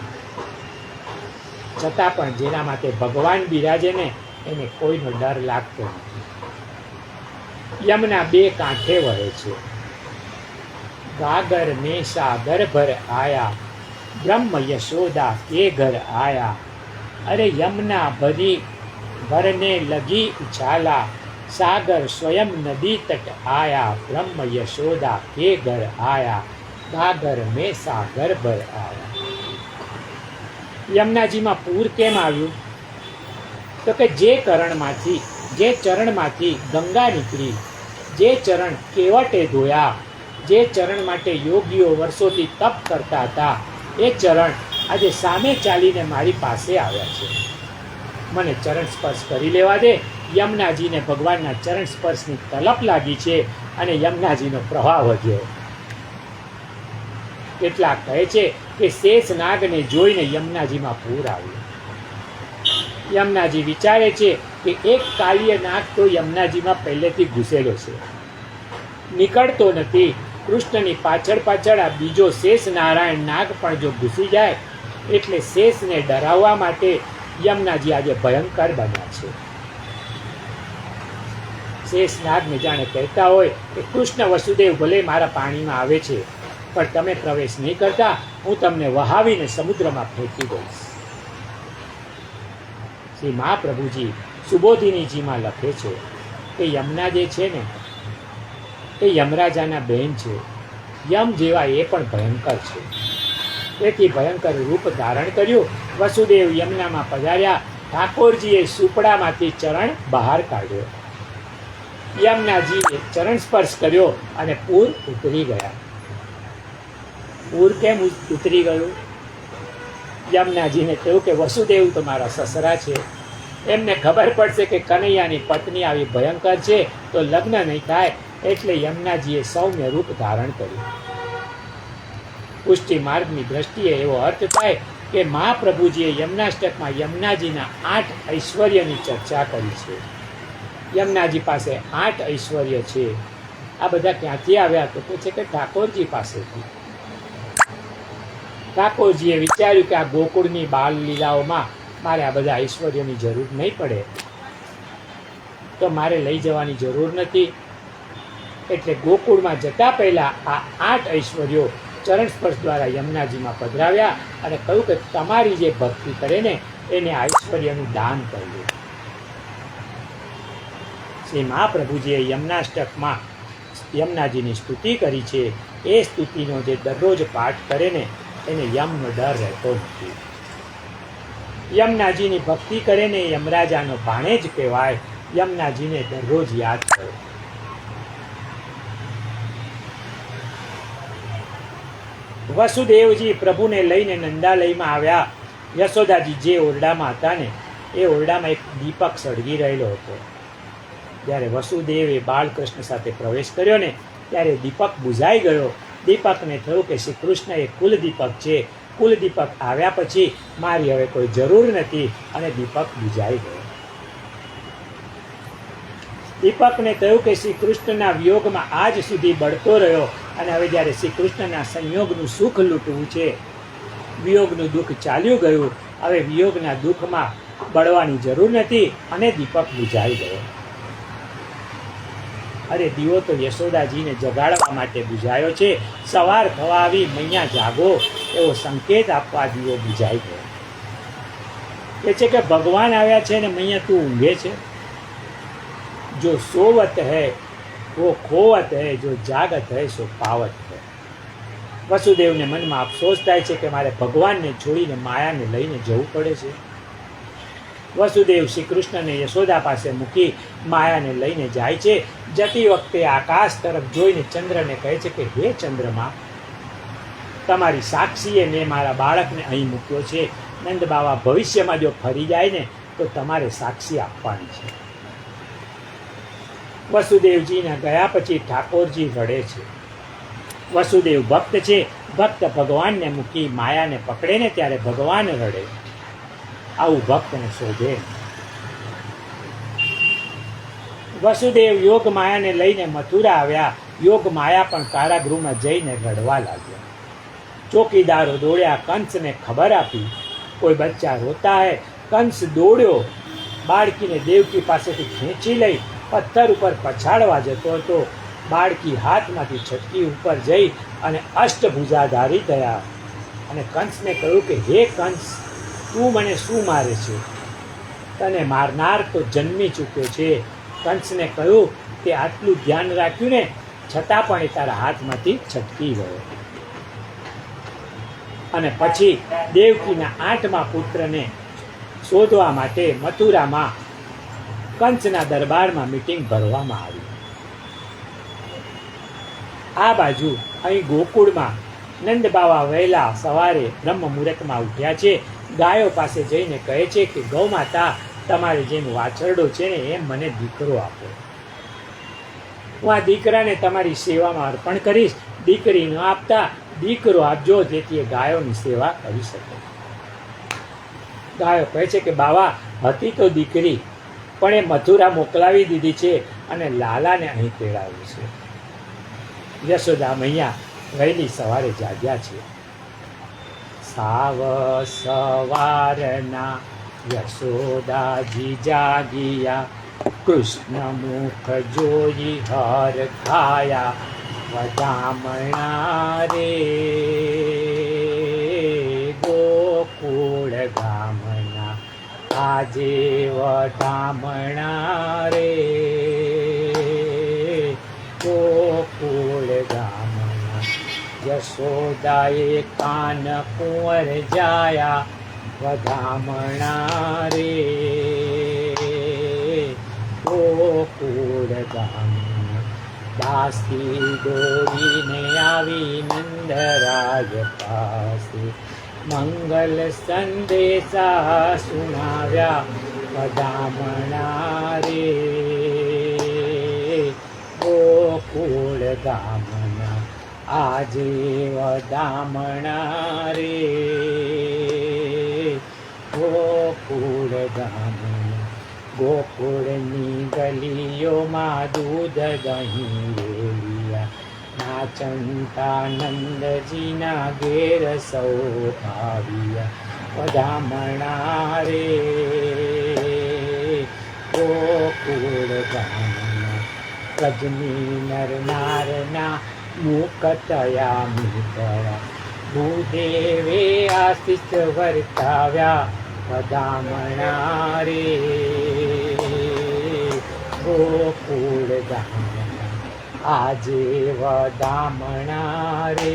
છતાં પણ જેના માટે ભગવાન બિરાજે ને એને કોઈનો ડર લાગતો નથી. યમના બે કાંઠે વહે છે. ગાગર મેં સાગર ભર આયા, બ્રહ્મ યશોદા કે ઘર આયા. અરે યમના ભરી ભરને લગી ઉછાલા, સાગર સ્વયં નદી તટ આયા, બ્રહ્મ યશોદા કે ઘર આયા, ગાગર મેં સાગર ભર આયા. યમુનાજીમાં પૂર કેમ આવ્યું? તો કે જે ચરણમાંથી ગંગા નીકળી, જે ચરણ કેવટે ધોયા, જે ચરણ માટે યોગીઓ વર્ષોથી તપ કરતા હતા, એ ચરણ આજે સામે ચાલીને મારી પાસે આવ્યા છે. મને ચરણ સ્પર્શ કરી લેવા દે. યમુનાજીને ભગવાનના ચરણ સ્પર્શની તલપ લાગી છે અને યમુનાજીનો પ્રવાહ વધ્યો. કેટલાક કહે છે કે શેષ નાગને જોઈને યમુનાજીમાં પૂર આવ્યું. યમુનાજી વિચારે છે કે એક કાલિય નાગ તો યમુનાજીમાં પહેલેથી ઘૂસેલો છે, નીકળતો નથી. કૃષ્ણની પાછળ પાછળ આ બીજો શેષ નારાયણ નાગ પણ જો ઘૂસી જાય એટલે શેષને ડરાવવા માટે યમુનાજી આજે ભયંકર બન્યા છે. શેષ નાગને જાણે કહેતા હોય કે કૃષ્ણ વસુદેવ ભલે મારા પાણીમાં આવે છે, પણ તમે પ્રવેશ નહીં કરતા, હું તમને વહાવીને સમુદ્રમાં ફેંકી દઈશ. શ્રી મહાપ્રભુજી સુબોધિનીજીમાં લખે છે કે યમુના જે છે ને એ યમરાજાના બહેન છે. યમ જેવા એ પણ ભયંકર છે. તેથી ભયંકર રૂપ ધારણ કર્યું. વસુદેવ યમુનામાં પધાર્યા. ઠાકોરજીએ સુપડામાંથી ચરણ બહાર કાઢ્યો. યમુનાજીએ ચરણ સ્પર્શ કર્યો અને પૂર ઉતરી ગયા. પૂર કેમ ઉતરી ગયું? યમુનાજીને કહ્યું કે વસુદેવ તો મારા સસરા છે, એમને ખબર પડશે કે કનૈયાની પત્ની આવી ભયંકર છે તો લગ્ન નહીં થાય. એટલે યમુનાજીએ સૌમ્ય રૂપ ધારણ કર્યું. પુષ્ટિ માર્ગની દ્રષ્ટિએ એવો અર્થ થાય કે મહાપ્રભુજીએ યમુનાષ્ટકમાં યમુનાજીના 8 ઐશ્વર્યની ચર્ચા કરી છે. યમુનાજી પાસે 8 ઐશ્વર્ય છે. આ બધા ક્યાંથી આવ્યા? તો કે છે કે ઠાકોરજી પાસેથી. ઠાકોરજીએ વિચાર્યું કે આ ગોકુળની બાળ લીલાઓમાં મારે આ બધા ઐશ્વર્યની જરૂર નહીં પડે, તો મારે લઈ જવાની જરૂર નથી. એટલે ગોકુળમાં જતા પહેલા આ 8 ઐશ્વર્યો ચરણ સ્પર્શ દ્વારા યમુનાજીમાં પધરાવ્યા અને કહ્યું કે તમારી જે ભક્તિ કરે ને એને ઐશ્વર્યનું દાન કરવું. શ્રી મહાપ્રભુજીએ યમુનાષ્ટકમાં યમુનાજીની સ્તુતિ કરી છે. એ સ્તુતિનો જે દરરોજ પાઠ કરે ને એને યમનો ડર રહેતો નથી. યમુનાજીની ભક્તિ કરે ને યમરાજાનો ભાણેજ કહેવાય. યમુનાજીને દરરોજ યાદ કરો. વસુદેવજી પ્રભુને લઈને નંદાલયમાં આવ્યા. યશોદાજી જે ઓરડામાં હતા ને એ ઓરડામાં એક દીપક સળગી રહેલો હતો. જ્યારે વસુદેવે બાળકૃષ્ણ સાથે પ્રવેશ કર્યો ને ત્યારે દીપક બુઝાઈ ગયો. દીપકને થયું કે શ્રી કૃષ્ણ એ કુલ દીપક છે. કુલ દીપક આવ્યા પછી મારી હવે કોઈ જરૂર નથી અને દીપક બુઝાઈ ગયો. દીપકને કહ્યું કે શ્રી કૃષ્ણના વિયોગમાં આજ સુધી બળતો રહ્યો અને હવે જ્યારે શ્રી કૃષ્ણના સંયોગનું સુખ લૂંટવું છે, વિયોગનું દુઃખ ચાલ્યું ગયું, હવે વિયોગના દુઃખમાં બળવાની જરૂર નથી અને દીપક બુઝાઈ ગયો. અરે દીવો તો યશોદાજીને જગાડવા માટે બુઝાયો છે. સવાર થવા આવી, મૈયા જાગો એવો સંકેત આપવા દીવો બુઝાઈ ગયો. કે છે કે ભગવાન આવ્યા છે ને મૈયા તું ઊંઘે છે. જો સોવત હૈ वो खोवत है, जो जागत है सो पावत है. વસુદેવને મનમાં અફસોસ થાય છે કે મારે ભગવાનને છોડીને માયાને લઈને જવું પડે છે. વસુદેવ શ્રી કૃષ્ણને યશોદા પાસે મૂકી માયાને લઈને જાય છે. જતી વખતે આકાશ તરફ જોઈને ચંદ્રને કહે છે કે હે ચંદ્રમા, તમારી સાક્ષીએ મેં મારા બાળકને અહીં મૂક્યો છે. નંદ બાવા ભવિષ્યમાં જો ફરી જાય ને તો તમારે સાક્ષી આપવાની છે. વસુદેવજીના ગયા પછી ઠાકોરજી રડે છે. વસુદેવ ભક્ત છે, ભક્ત ભગવાનને મૂકી માયાને પકડે ને ત્યારે ભગવાન રડે. આવું ભક્તને શોભે. વસુદેવ યોગ માયાને લઈને મથુરા આવ્યા. યોગ માયા પણ કારાગૃહમાં જઈને રડવા લાગ્યા. ચોકીદારો દોડ્યા, કંસને ખબર આપી. કોઈ બચ્ચા રોતા હે. કંસ દોડ્યો, બાળકીને દેવકી પાસેથી ખેંચી લઈ પથ્થર ઉપર પછાડવા જતો હતો. બાળકી હાથમાંથી છટકી ઉપર જઈ અને અષ્ટભુજાધારી થયા અને કંસને કહ્યું કે હે કંસ, તું મને શું મારે છે? તને મારનાર તો જન્મી ચૂક્યો છે. કંસને કહ્યું કે આટલું ધ્યાન રાખ્યું ને છતાં પણ એ તારા હાથમાંથી છટકી ગયો. અને પછી દેવકીના 8મા પુત્રને શોધવા માટે મથુરામાં કંસના દરબારમાં મીટિંગ ભરવામાં આવી. આ બાજુ અહીં ગોકુળમાં નંદ બાવા વહેલા સવારે બ્રહ્મ મુહૂર્તમાં ઉઠ્યા છે. ગાયો પાસે જઈને કહે છે કે ગૌ માતા, તમારે જેમ વાછરડો છે ને એમ મને દીકરો આપો. હું આ દીકરાને તમારી સેવામાં અર્પણ કરીશ. દીકરી ન આપતા દીકરો આપજો, જેથી એ ગાયોની સેવા કરી શકે. ગાયો કહે છે કે બાવા, હતી તો દીકરી, પણ એ મથુરા મોકલાવી દીધી છે અને લાલાને અહીં તેડાવ્યું છે. યશોદા મૈયા વહેલી સવારે જાગ્યા છે. સાવ સવારના યશોદાજી જાગિયા, કૃષ્ણ મુખ જોઈ હર ખાયા. વધામણા રે ગોકુળ ગામના, આજે વધામણા રે ગોકુળ ગામના. યશોદાએ કાન કુંવર જાયા, વધામણા રે ગોકુળ ગામના. દાસી દોડીને આવી નંદરાજ પાસે, મંગલ સંદેશા સુનાવ્યા. વધામણા રે ગોકુળ ગામના, આજે વધામણા રે ગોકુળ ગામના. ગોકુળની ગલીઓમાં દૂધ દહીં રેલિયા, નાચંતા નંદજીના ઘેર સૌ આવ્યા. વધામણા રે ગોકુળ ગામના. રજની નર નારના મુકતયા મીતયા, ભૂદેવે આશિષ વર્તાવ્યા. વધામણા રે ગોકુળ ગામના, આજે વધામણા રે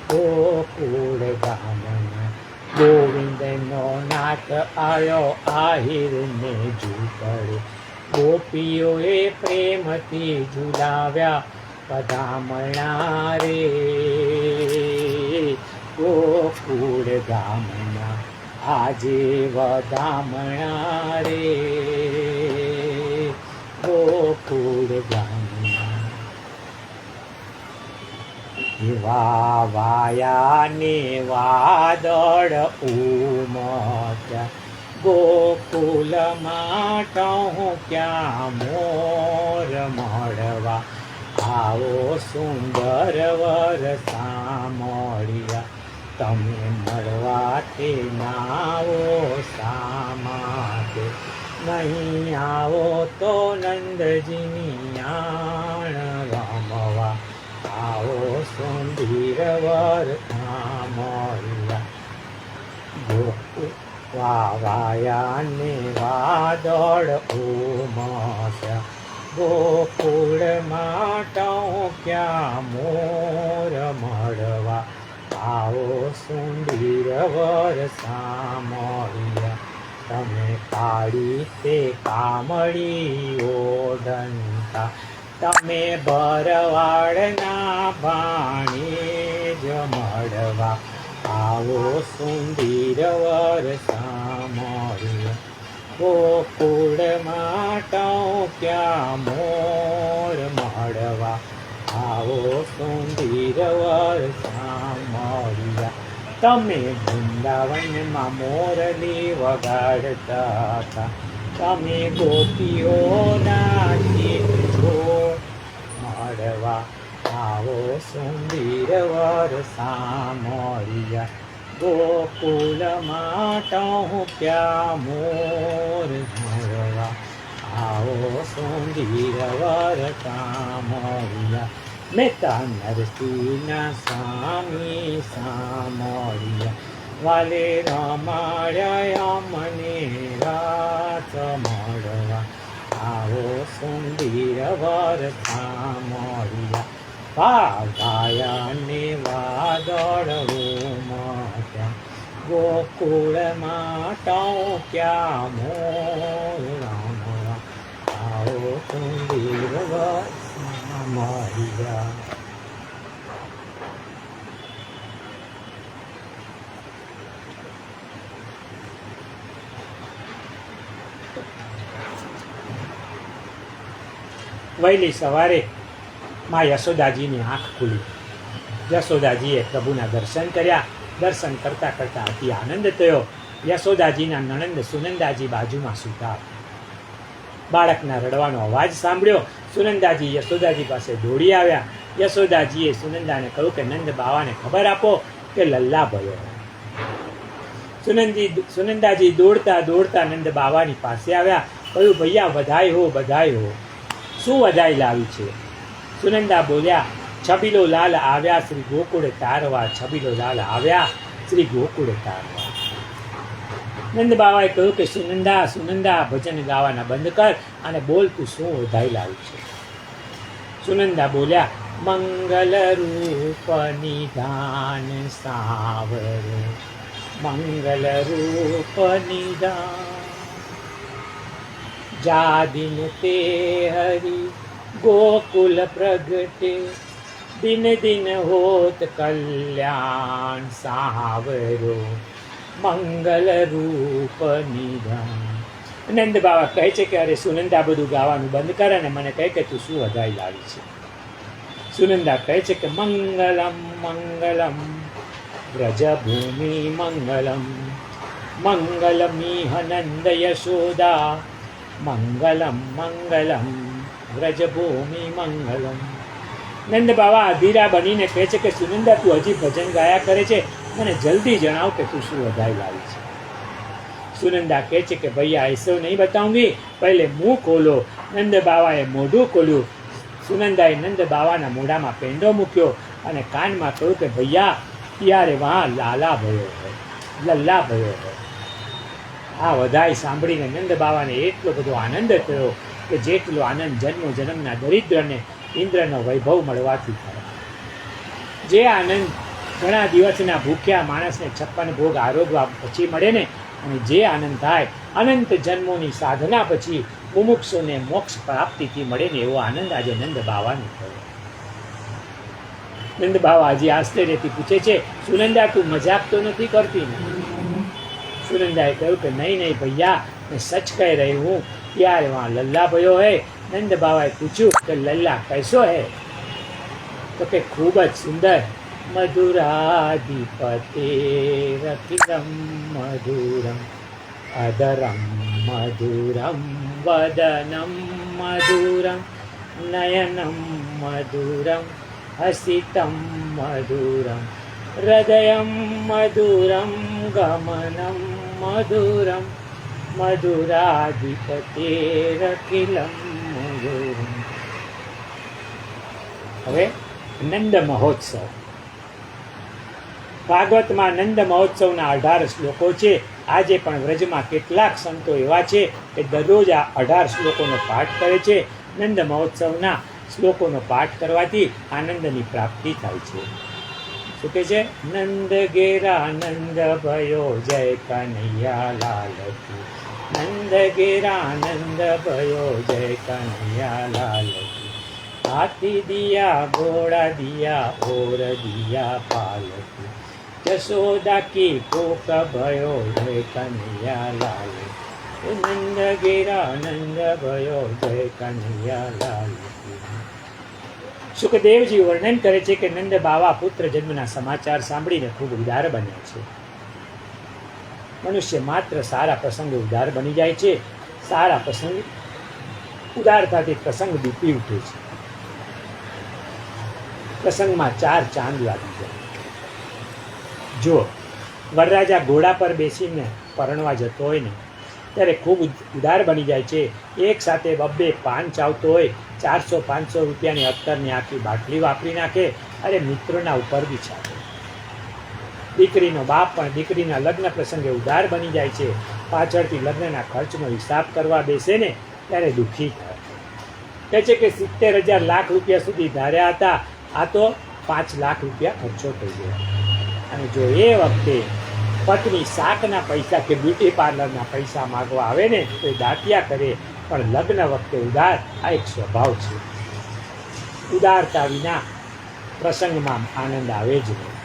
ગોકુળ ગામના. ગોવિંદનો નાથ આવ્યો આહિરને ઝૂંપડે, ગોપીઓએ પ્રેમથી ઝુલાવ્યા. વધામણા રે ગોકુળ ગામના, આજે વધામણા રે ગોકુળ ગામના. એવા વાયાને વાદળ ઉમટ્યા, ગોકુલમાં ક્યાં મોર મળવા. આવો સુંદર વર સામળ્યા, તમે મળવા તે નાવો સામાતે. નહીં આવો તો નંદજીની આણ રમવા. આવો સુંદર વર સામળ્યા. વાયાને વાદળ ઉમટ્યા, ગોકુળમાં ક્યાં મોર મળવા. આવો સુંદર વર સામળ્યા, તમે કાળી તે કામળી ઓઢંતા. તમે ભરવાડના ભાણે જ મળવા. આવો સુંદર વર સામળ્યા, ગોકુળમાં ક્યાં મોર મળવા. આવો સુંદર વરસા મળ્યા. તમે વૃંદાવનમાં મોરલી વગાડતા હતા, તમે ગોપીઓના ચિત્રો મળવા આવો સુંદર વરસા મળ્યા. ગોકુલમાં ટહુક્યા મોર મળવા આવો સુંદર વરસા મળ્યા. મેતા નરસિંહના સ્વામી સામળ્યા, વાલે રમાડ્યા મને રાત મળવા આવો સુંદર વરસા મળ્યા. વાગાયાને વાદળ ઉમટ્યા, ગોકુળમાં ટહુક્યા મોર મળવા આવો સુંદર વરસા મળ્યા. વહેલી સવારે માં યશોદાજીની આંખ ખુલી. યશોદાજીએ પ્રભુના દર્શન કર્યા. દર્શન કરતાં કરતાં અતિ આનંદ થયો. યશોદાજીના નણંદ સુનંદાજી બાજુમાં સૂતા. બાળકના રડવાનો અવાજ સાંભળ્યો. સુનંદાજી યશોદાજી પાસે દોડી આવ્યા. યશોદાજીએ સુનંદાને કહ્યું કે નંદ બાવાને ખબર આપો કે લલ્લા ભયો. સુનંદાજી દોડતા દોડતા નંદ બાવાની પાસે આવ્યા. કહ્યું ભૈયા વધાઈ હો બધાઈ હો. શું વધાઈ લાવી છે? સુનંદા બોલ્યા છબીલો લાલ આવ્યા શ્રી ગોકુળે તારવા, છબીલો લાલ આવ્યા શ્રી ગોકુળે તારવા. નંદ બાવાએ કહ્યું કે સુનંદા સુનંદા ભજન ગાવાના બંધ કર અને બોલ તું શું વધાઈ લાવી છે? સુનંદા બોલ્યા મંગલ રૂપ નિધાન સાવરો, મંગલ રૂપ નિધાન જા દિન તે હરી ગોકુલ પ્રગટે, દિન દિન હોત કલ્યાણ સાવરો, મંગલ રૂપ નિધાન. નંદ બાવા કહે છે કે અરે સુનંદા બધું ગાવાનું બંધ કરે ને મને કહે કે તું શું વધાઈ લાવી છે? સુનંદા કહે છે કે મંગલમ મંગલમ વ્રજભૂમિ મંગલમ, મંગલમિહ નંદ યશોદા, મંગલમ મંગલમ વ્રજભૂમિ મંગલમ. નંદ બાવા અધીરા બનીને કહે છે કે સુનંદા તું હજી ભજન ગાયા કરે છે, મને જલ્દી જણાવ કે તું શું વધાઈ લાવી છે? સુનંદા કહે છે કે ભૈયા ऐसे નહીં બતાઉંગી, પહેલે મુંહ ખોલો. નંદ બાવાએ મોઢું ખોલ્યું. સુનંદાએ નંદ બાવાના મોઢામાં પેંડો મૂક્યો અને કાનમાં કહ્યું કે ભૈયા ત્યારે વહાં લાલા ભયો હૈ, લલ્લા ભયો હૈ. આ વધાઈ સાંભળીને નંદ બાવાને એટલો બધો આનંદ થયો કે જેટલો આનંદ જન્મો જન્મના દરિદ્રને ઇન્દ્રનો વૈભવ મળવાથી થાય. જે આનંદ ઘણા દિવસના ભૂખ્યા માણસને 56 ભોગ આરોગવા પછી મળે ને, અને જે આનંદ થાય અનંત જન્મોની સાધના પછી મુમુક્ષુને મોક્ષ પ્રાપ્તિથી મળે ને, એવો આનંદ આજે નંદ બાવાને થયો. નંદ બાવા હજી આશ્ચર્યથી પૂછે છે સુનંદા તું મજાક તો નથી કરતી ને? સુનંદાએ કહ્યું કે નહીં નહીં ભૈયા मैं सच कह रही हूँ, यार वहाँ लल्ला भयो है. नंद बाबाए पूछ्યું કે લલ્લા कैसो है? તો કે ખૂબ જ સુંદર. મધુરાધિપતેરખિલમ મધુરમ અધરમ મધુરમ વદનમ મધુરમ નયનમ મધુરમ હસિતમ મધુરમ હૃદયમ મધુરમ ગમનમ મધુરમ મધુરાધિપતેરખિલમ મધુરમ. હવે નંદ મહોત્સવ. ભાગવતમાં નંદ મહોત્સવના 18 શ્લોકો છે. આજે પણ વ્રજમાં કેટલાક સંતો એવા છે કે દરરોજ આ 18 શ્લોકોનો પાઠ કરે છે. નંદ મહોત્સવના શ્લોકોનો પાઠ કરવાથી આનંદની પ્રાપ્તિ થાય છે. શું કહે છે? નંદ ઘેરા નંદ ભયો જય કનૈયા લાલ કી, નંદ ઘેરા નંદ ભયો જય કનૈયા લાલ કી. હાથી દિયા ઘોડા દિયા ઓર દિયા પાલકી, જશોદા કી કોક ભયો જય કનૈયા લાલ. નંદ ઘેરા નંદ ભયો જય કનૈયા લાલ કી. સુખદેવજી વર્ણન કરે છે કે નંદ બાવા પુત્ર જન્મના સમાચાર સાંભળીને ખૂબ ઉદાર બન્યા છે. મનુષ્ય માત્ર સારા પ્રસંગે ઉદાર બની જાય છે. સારા પ્રસંગ ઉદારતાથી પ્રસંગ દીપી ઉઠે છે. પ્રસંગમાં 4 ચાંદ લાગી જાય. જો વરરાજા ઘોડા પર બેસીને પરણવા જતો હોય ને ત્યારે ખૂબ ઉદાર બની જાય છે. એક સાથે 2 પાન ચાવતો હોય, 400-500 રૂપિયાની અત્તરની આખી બાટલી વાપરી નાખે. અરે મિત્રોના ઉપર બી ચાલે. દીકરીનો બાપ પણ દીકરીના લગ્ન પ્રસંગે ઉદાર બની જાય છે. પાછળથી લગ્નના ખર્ચનો હિસાબ કરવા બેસે ને ત્યારે દુઃખી થાય. કહે છે કે 70,000 લાખ રૂપિયા સુધી ધાર્યા હતા, આ તો 5 લાખ રૂપિયા ખર્ચો થઈ ગયા. અને જો એ વખતે પત્ની શાકના પૈસા કે બ્યુટી પાર્લરના પૈસા માગવા આવે ને તો એ દાંતિયા કરે, પણ લગ્ન વખતે ઉદાર આ એક સ્વભાવ છે. ઉદારતા વિના પ્રસંગમાં આનંદ આવે જ નહીં.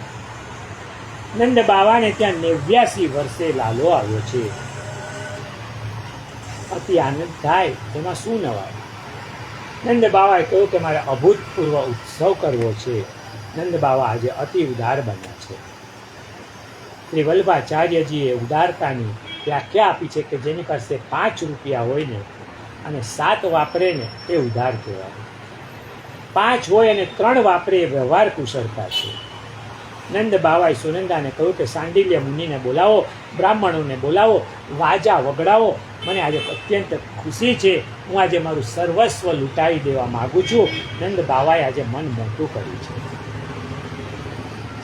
નંદ બાવાને ત્યાં 89 વર્ષે લાલો આવ્યો છે. અતિ આનંદ થાય તેમાં શું નવાય. નંદ બાવાએ કહ્યું કે મારે અભૂતપૂર્વ ઉત્સવ કરવો છે. નંદ બાવા આજે અતિ ઉદાર બન્યા છે. શ્રી વલ્લભાચાર્યજીએ ઉદારતાની વ્યાખ્યા આપી છે કે જેની પાસે 5 રૂપિયા હોય ને અને 7 વાપરે ને એ ઉદાર કહેવાય. 5 હોય અને 3 વાપરે એ વ્યવહાર કુશળતા છે. નંદ બાવાએ સુનંદાને કહ્યું કે સાંડિલ્ય મુનિને બોલાવો, બ્રાહ્મણોને બોલાવો, વાજા વગડાવો. મને આજે અત્યંત ખુશી છે. હું આજે મારું સર્વસ્વ લૂંટાવી દેવા માગું છું. નંદ બાવાએ આજે મન મોટું કર્યું છે.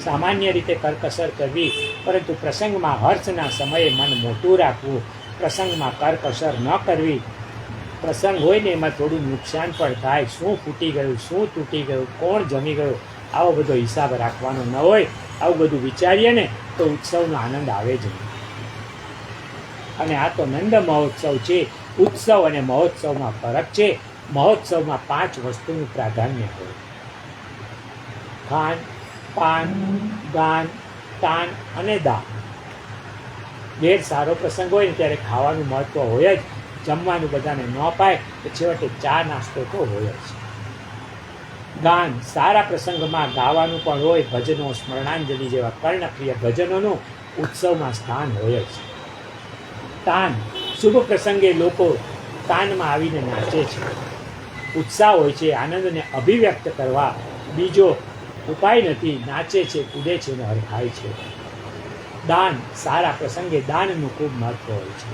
સામાન્ય રીતે કરકસર કરવી, પરંતુ પ્રસંગમાં હર્ષના સમયે મન મોટું રાખવું. પ્રસંગમાં કરકસર ન કરવી. પ્રસંગ હોય ને એમાં થોડું નુકસાન પણ થાય. શું ફૂટી ગયું, શું તૂટી ગયું, કોણ જમી ગયું, આવો બધો હિસાબ રાખવાનો ન હોય. આવું બધું વિચારીએ ને તો ઉત્સવનો આનંદ આવે જ નહીં. અને આ તો નંદ મહોત્સવ છે. ઉત્સવ અને મહોત્સવમાં ફરક છે. મહોત્સવમાં 5 વસ્તુનું પ્રાધાન્ય હોય: ખાન, પાન, ગાન, તાન અને દાન. ઘેર સારો પ્રસંગ હોય ને ત્યારે ખાવાનું મહત્વ હોય જ. જમવાનું બધાને ન પાય તો છેવટે ચા નાસ્તો તો હોય જ. ગાન, સારા પ્રસંગમાં ગાવાનું પણ હોય. ભજનો, સ્મરણાંજલિ જેવા કર્ણપ્રિય ભજનોનું ઉત્સવમાં સ્થાન હોય જ. તાન, શુભ પ્રસંગે લોકો તાનમાં આવીને નાચે છે. ઉત્સાહ હોય છે. આનંદને અભિવ્યક્ત કરવા બીજો ઉપાય નથી. નાચે છે, કૂદે છે ને હરખાય છે. દાન, સારા પ્રસંગે દાનનું ખૂબ મહત્વ હોય છે.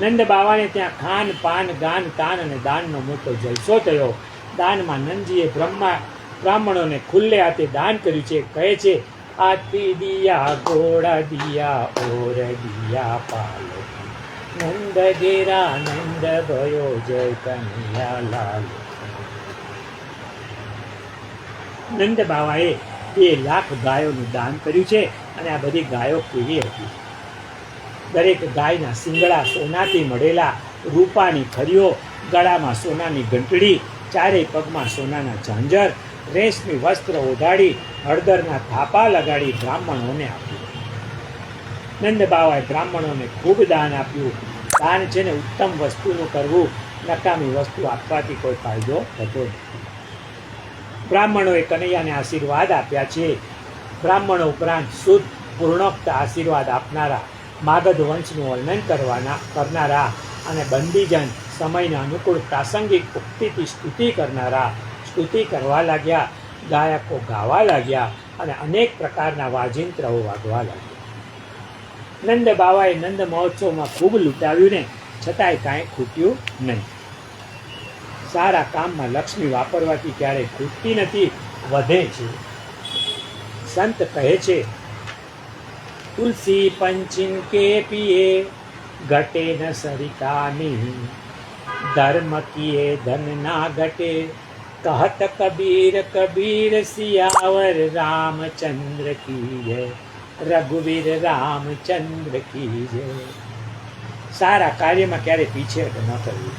નંદ બાવાને ત્યાં ખાન, પાન, ગાન, તાન અને દાનનો મોટો જલસો થયો. દાનમાં નંદજીએ બ્રાહ્મણોને ખુલ્લે હાથે દાન કર્યું છે. કહે છે, આતી દિયા ઘોડા દિયા ઓર દિયા પાલો, નંદ ઘેરા નંદ ભયો જય કનૈયા લાલ. નંદ બાવાએ 2 લાખ ગાયોનું દાન કર્યું છે. અને આ બધી ગાયો કેવી હતી? દરેક ગાયના શિંગડા સોનાથી મળેલા, રૂપાની ખરીઓ, ગળામાં સોનાની ઘંટડી, ચારેય પગમાં સોનાના ઝાંઝર, રેશમી વસ્ત્ર ઓઢાડી, હળદરના થાપા લગાડી બ્રાહ્મણોને આપ્યું. નંદ બાવાએ બ્રાહ્મણોને ખૂબ દાન આપ્યું. દાન છે ને ઉત્તમ વસ્તુનું કરવું. નકામી વસ્તુ આપવાથી કોઈ ફાયદો થતો નથી. બ્રાહ્મણોએ કનૈયાને આશીર્વાદ આપ્યા છે. બ્રાહ્મણો ઉપરાંત શુદ્ધ પૂર્ણોક્ત આશીર્વાદ આપનારા, માગધ વંશનું વર્ણન કરનારા અને બંદીજન સમયને અનુકૂળ પ્રાસંગિક ઉક્તિથી સ્તુતિ કરનારા સ્તુતિ કરવા લાગ્યા. ગાયકો ગાવા લાગ્યા અને અનેક પ્રકારના વાજિંત્રઓ વાગવા લાગ્યા. નંદ બાવાએ નંદ મહોત્સવમાં ખૂબ લૂંટાવ્યું ને છતાંય કાંઈ ખૂટ્યું નહીં. સારા કામમાં લક્ષ્મી વાપરવાથી ક્યારેય ખૂટતી નથી, વધે છે. સંત કહે છે, તુલસી પંચિન કે પિયે ઘટે ન સરિતાની, ધર્મ કિએ ધન ના ઘટે, કહત કબીર કબીર સિયાવર રામચંદ્ર કી જય, રઘુવીર રામચંદ્ર કી જય. સારા કાર્યમાં ક્યારે પીછેહટ ન કરવી.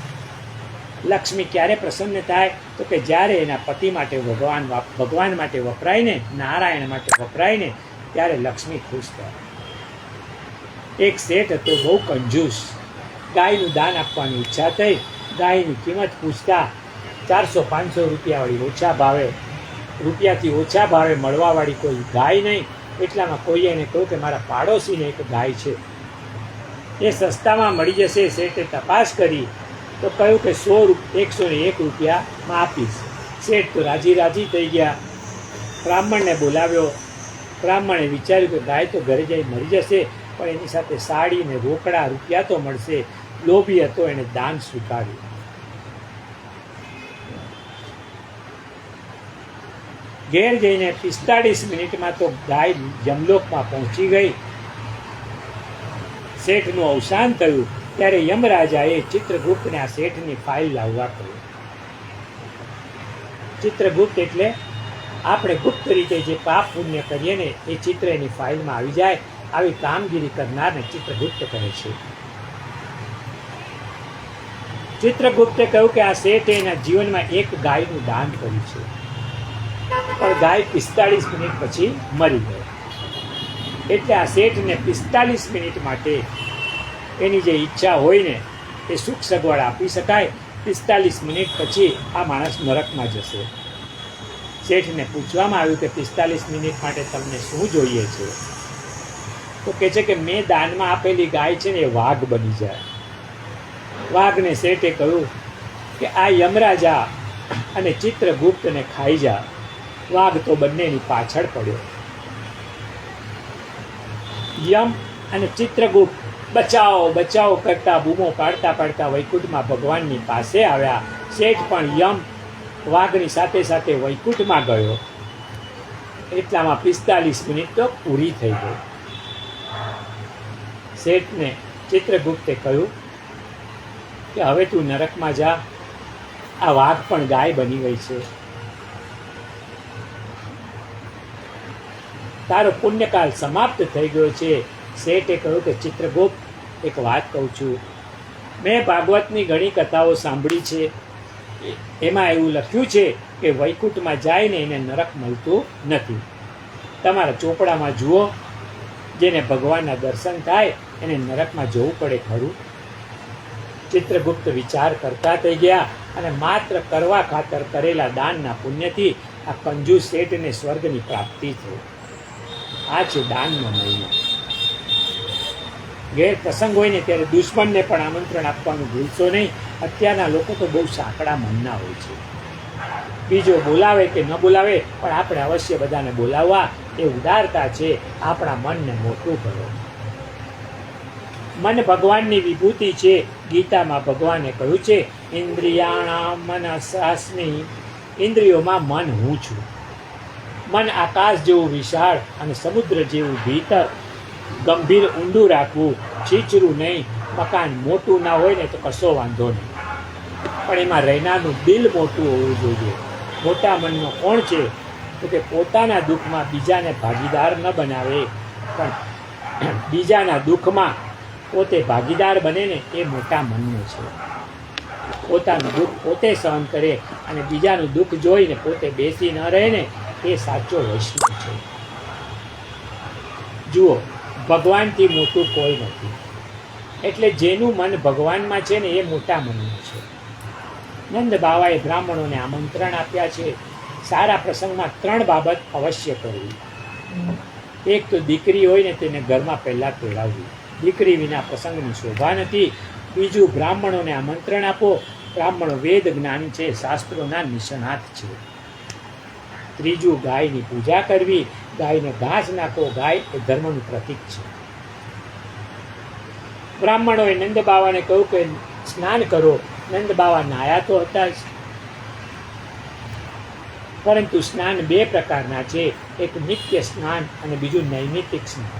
લક્ષ્મી ક્યારે પ્રસન્ન થાય તો કે જ્યારે એના પતિ માટે ભગવાન માટે વપરાય ને, નારાયણ માટે વપરાય ને, ત્યારે લક્ષ્મી ખુશ થાય. એક શેઠ હતો બહુ કંજૂસ. ગાયનું દાન આપવાની ઈચ્છા થઈ. ગાયની કિંમત પૂછતા 400-500 રૂપિયાવાળી ઓછા ભાવે, રૂપિયાથી ઓછા ભાવે મળવાવાળી કોઈ ગાય નહીં. એટલામાં કોઈએ એને કહ્યું કે મારા પાડોશીને એક ગાય છે, એ સસ્તામાં મળી જશે. શેઠે તપાસ કરી તો કહ્યું કે 101 રૂપિયામાં આપીશ. શેઠ તો રાજી થઈ ગયા. બ્રાહ્મણને બોલાવ્યો. બ્રાહ્મણે વિચાર્યું કે ગાય તો ઘરે જઈ મળી જશે, પણ એની સાથે સાડી ને રોકડા રૂપિયા તો મળશે. લોભી હતો, એને દાન સ્વીકાર્યું. ઘેર જઈને 45 મિનિટમાં તો ગાય યમલોકમાં પહોંચી ગઈ. શેઠનું અવસાન થયું ત્યારે યમરાજાએ ચિત્રગુપ્તને આ શેઠની ફાઇલ લાવવા કહ્યું. ચિત્રગુપ્ત એટલે આપણે ગુપ્ત રીતે જે પાપ પુણ્ય કરીએ ને એ ચિત્ર એની ફાઇલમાં આવી જાય. આવી કામગીરી કરનારને ચિત્રગુપ્ત કહે છે. ચિત્રગુપ્તે કહ્યું કે આ શેઠે એના જીવનમાં એક ગાયનું દાન કર્યું છે, પણ ગાય 45 મિનિટ પછી મરી ગઈ. એટલે આ શેઠને 45 મિનિટ માટે એની જે ઈચ્છા હોય ને એ સુખ સગવડ આપી શકાય. 45 મિનિટ પછી આ માણસ નરકમાં જશે. શેઠને પૂછવામાં આવ્યું કે 45 મિનિટ માટે તમને શું જોઈએ છે? તો કહે છે કે મેં દાનમાં આપેલી ગાય છે ને એ વાઘ બની જાય. વાઘને શેઠે કહ્યું કે આ યમરાજા અને ચિત્રગુપ્તને ખાઈ જા. વાઘ તો બંનેની પાછળ પડ્યો. યમ અને ચિત્રગુપ્ત બચાવો કરતા બૂમો પાડતા વૈકુંઠમાં ભગવાનની પાસે આવ્યા. શેઠ પણ યમ વાઘની સાથે વૈકુંઠમાં ગયો. એટલામાં 45 મિનિટ તો પૂરી થઈ ગઈ. શેઠને ચિત્રગુપ્તે કહ્યું કે હવે તું નરકમાં જા. આ વાઘ પણ ગાય બની ગઈ છે. તારો પુણ્યકાલ સમાપ્ત થઈ ગયો છે. શેઠે કહ્યું કે ચિત્રગુપ્ત, એક વાત કહું છું. મેં ભાગવતની ઘણી કથાઓ સાંભળી છે. એમાં એવું લખ્યું છે કે વૈકુંઠમાં જાય ને એને નરક મળતું નથી. તમારા ચોપડામાં જુઓ, જેને ભગવાનના દર્શન થાય એને નરકમાં જવું પડે ખરું? ચિત્રગુપ્ત વિચાર કરતા થઈ ગયા અને માત્ર કરવા ખાતર કરેલા દાનના પુણ્યથી આ કંજૂસ શેઠને સ્વર્ગની પ્રાપ્તિ થઈ. આ છે દાનનો મહિમો. ગેર પ્રસંગ હોય ને ત્યારે દુશ્મનને પણ આમંત્રણ આપવાનું ભૂલશો નહીં. અત્યારના લોકો તો બહુ સાંકડા મનના હોય છે. બીજો બોલાવે કે ન બોલાવે, પણ આપણે અવશ્ય બધાને બોલાવવા, એ ઉદારતા છે. આપણા મનને મોટું કરો. મન ભગવાનની વિભૂતિ છે. ગીતામાં ભગવાને કહ્યું છે, ઇન્દ્રિયાણામ મનસાસ્મિ, ઇન્દ્રિયોમાં મન હું છું. મન આકાશ જેવું વિશાળ અને સમુદ્ર જેવું ભીતર, ગંભીર ઊંડું રાખવું, છીછરું નહીં. મકાન મોટું ના હોય ને તો કશો વાંધો નહીં, પણ એમાં રહેનારનું દિલ મોટું હોવું જોઈએ. મોટા મનનો કોણ છે? તો કે પોતાના દુઃખમાં બીજાને ભાગીદાર ન બનાવે, પણ બીજાના દુઃખમાં પોતે ભાગીદાર બને ને એ મોટા મનનું છે. પોતાનું દુઃખ પોતે સહન કરે અને બીજાનું દુઃખ જોઈને પોતે બેસી ન રહે ને એ સાચો વૈષ્ણવ છે. જુઓ, ભગવાનથી મોટું કોઈ નથી. એટલે જેનું મન ભગવાનમાં છે ને એ મોટા મનનું છે. નંદ બાવાએ બ્રાહ્મણોને આમંત્રણ આપ્યા છે. સારા પ્રસંગમાં 3 બાબત અવશ્ય કરવી. એક તો દીકરી હોય ને તેને ઘરમાં પહેલાં તેડાવવી. દીકરી વિના પ્રસંગની શોભા નથી. બીજું, બ્રાહ્મણોને આમંત્રણ આપો. બ્રાહ્મણો વેદ જ્ઞાન છે, શાસ્ત્રોના નિષ્ણાત છે. ત્રીજું, ગાયની પૂજા કરવી. ગાયને ઘાસ નાખો. ગાય એ ધર્મનું પ્રતીક છે. બ્રાહ્મણોએ નંદ બાવાને કહ્યું કે સ્નાન કરો. નંદ બાવા નાયા તો હતા જ, પરંતુ સ્નાન 2 પ્રકારના છે. એક નિત્ય સ્નાન અને બીજું નૈમિતિક સ્નાન.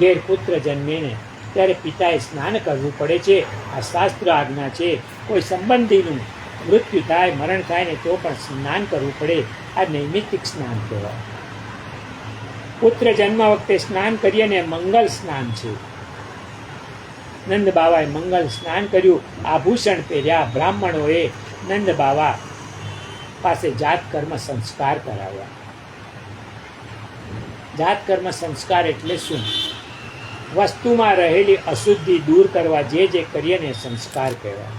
ઘેર પુત્ર જન્મે ને ત્યારે પિતાએ સ્નાન કરવું પડે છે. આ શાસ્ત્ર આજ્ઞા છે. કોઈ સંબંધીનું મૃત્યુ થાય, મરણ થાય ને તો પણ સ્નાન કરવું પડે. આ નૈમિતિક સ્નાન કહેવાય. પુત્ર જન્મ વખતે સ્નાન કરીએ ને મંગલ સ્નાન છે. નંદ બાવાએ મંગલ સ્નાન કર્યું. આભૂષણ પહેર્યા. બ્રાહ્મણોએ નંદ બાવા પાસે જાત કર્મ સંસ્કાર કરાવ્યા. જાત કર્મ સંસ્કાર એટલે શું? વસ્તુમાં રહેલી અશુદ્ધિ દૂર કરવા જે કરીએ ને સંસ્કાર કહેવાય.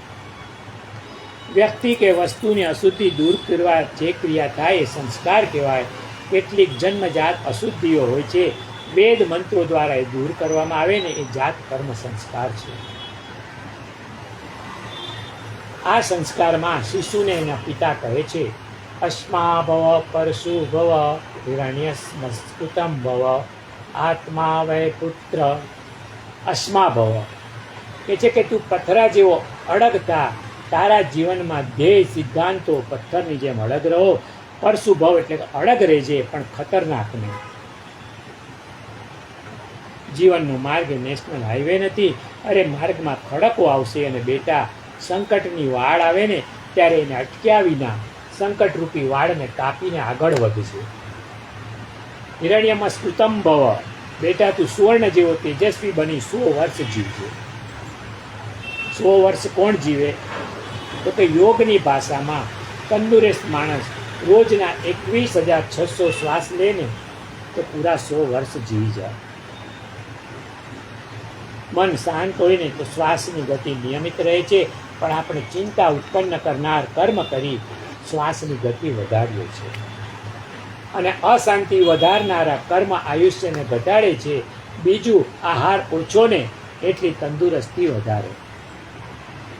વ્યક્તિ કે વસ્તુની અશુદ્ધિ દૂર કરવા જે ક્રિયા થાય એ સંસ્કાર કહેવાય. કેટલીક જન્મજાત અશુદ્ધિઓ હોય છે, વેદ મંત્રો દ્વારા એ દૂર કરવામાં આવે ને એ જાત કર્મ સંસ્કાર છે. આ સંસ્કારમાં શિશુને એના પિતા કહે છે, અસ્મા ભવ પરશુ ભવ હિરણ્યસ્મસ્કૃતમ ભવ આત્મા વય પુત્ર. અસ્મા ભવ કે છે કે તું પથરા જેવો અડગતા તારા જીવનમાં ધ્યેય સિદ્ધાંતો પથ્થરની જેમ અડગ રહો. પરશુ ભવ એટલે કે અડગ રહેજે પણ ખતરનાક નહીં. જીવનનો માર્ગ એ નેશનલ હાઈવે નથી. અરે માર્ગમાં ખડકો આવશે અને બેટા સંકટની વાડ આવે ને ત્યારે એને અટક્યા વિના સંકટરૂપી વાડને કાપીને આગળ વધશે. હિરણ્યમાં સ્કૃતમ ભવ, બેટા તું સુવર્ણ જેવો તેજસ્વી બની 100 વર્ષ જીવજે. 100 વર્ષ કોણ જીવે? તો કે યોગની ભાષામાં તંદુરસ્ત માણસ રોજના 21,600 શ્વાસ લે ને તો પૂરા 100 વર્ષ જીવી જાય. મન શાંત હોય ને તો શ્વાસની ગતિ નિયમિત રહે છે, પણ આપણે ચિંતા ઉત્પન્ન કરનાર કર્મ કરી શ્વાસની ગતિ વધારીએ છીએ અને અશાંતિ વધારનારા કર્મ આયુષ્યને ઘટાડે છે. બીજું, આહાર ઓછો ને એટલી તંદુરસ્તી વધારે.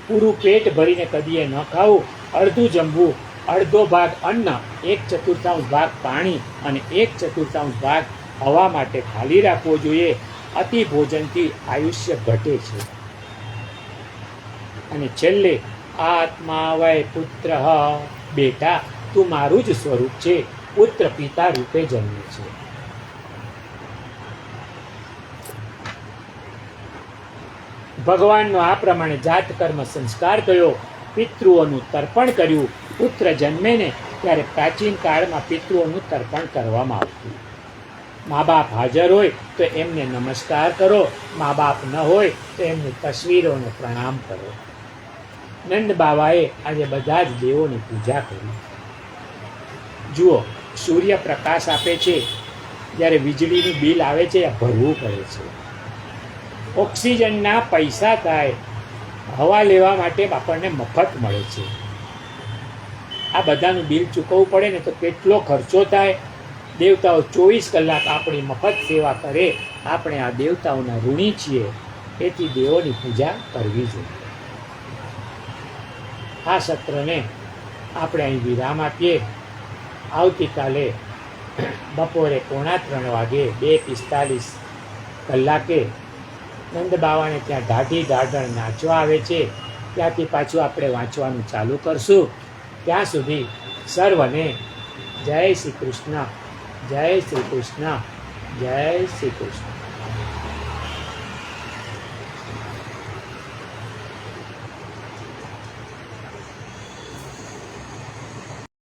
પૂરું પેટ ભરીને કદીએ ન ખાવું, અડધું જમવું, અડધો ભાગ અન્ન, 1/4 ભાગ પાણી અને 1/4 ભાગ હવા માટે ખાલી રાખવો જોઈએ. અતિ ભોજનથી આયુષ્ય ઘટે છે. અને છેલ્લે આત્મા વય પુત્ર, બેટા તું મારું જ સ્વરૂપ છે. પુત્ર પિતા રૂપે જન્મે છે. ભગવાનનો આ પ્રમાણે જાત કર્મ સંસ્કાર કર્યો. પિતૃઓનું તર્પણ કર્યું. પુત્ર જન્મે ને ત્યારે પ્રાચીન કાળમાં પિતૃઓનું તર્પણ કરવામાં આવતું. મા બાપ હાજર હોય તો એમને નમસ્કાર કરો, મા બાપ ન હોય તો એમની તસવીરોને પ્રણામ કરો. નંદ બાવાએ આજે બધા જ દેવોની પૂજા કરી. જુઓ, સૂર્ય પ્રકાશ આપે છે, જ્યારે વીજળીનું બિલ આવે છે એ ભરવું પડે છે. ઓક્સિજનના પૈસા થાય, હવા લેવા માટે આપણને મફત મળે છે. આ બધાનું બિલ ચૂકવવું પડે ને તો કેટલો ખર્ચો થાય. દેવતાઓ 24 કલાક આપણી મફત સેવા કરે. આપણે આ દેવતાઓના ઋણી છીએ, એથી દેવોની પૂજા કરવી જોઈએ. આ સત્રને આપણે અહીં વિરામ આપીએ. આવતીકાલે બપોરે 2:45 વાગે 2:45 કલાકે નંદ બાવાને ત્યાં ઢાઢી ઢાઢણ નાચવા આવે છે. ત્યાંથી પાછું આપણે વાંચવાનું ચાલુ કરશું. ત્યાં સુધી સર્વને જય શ્રી કૃષ્ણ, જય શ્રી કૃષ્ણ, જય શ્રી કૃષ્ણ.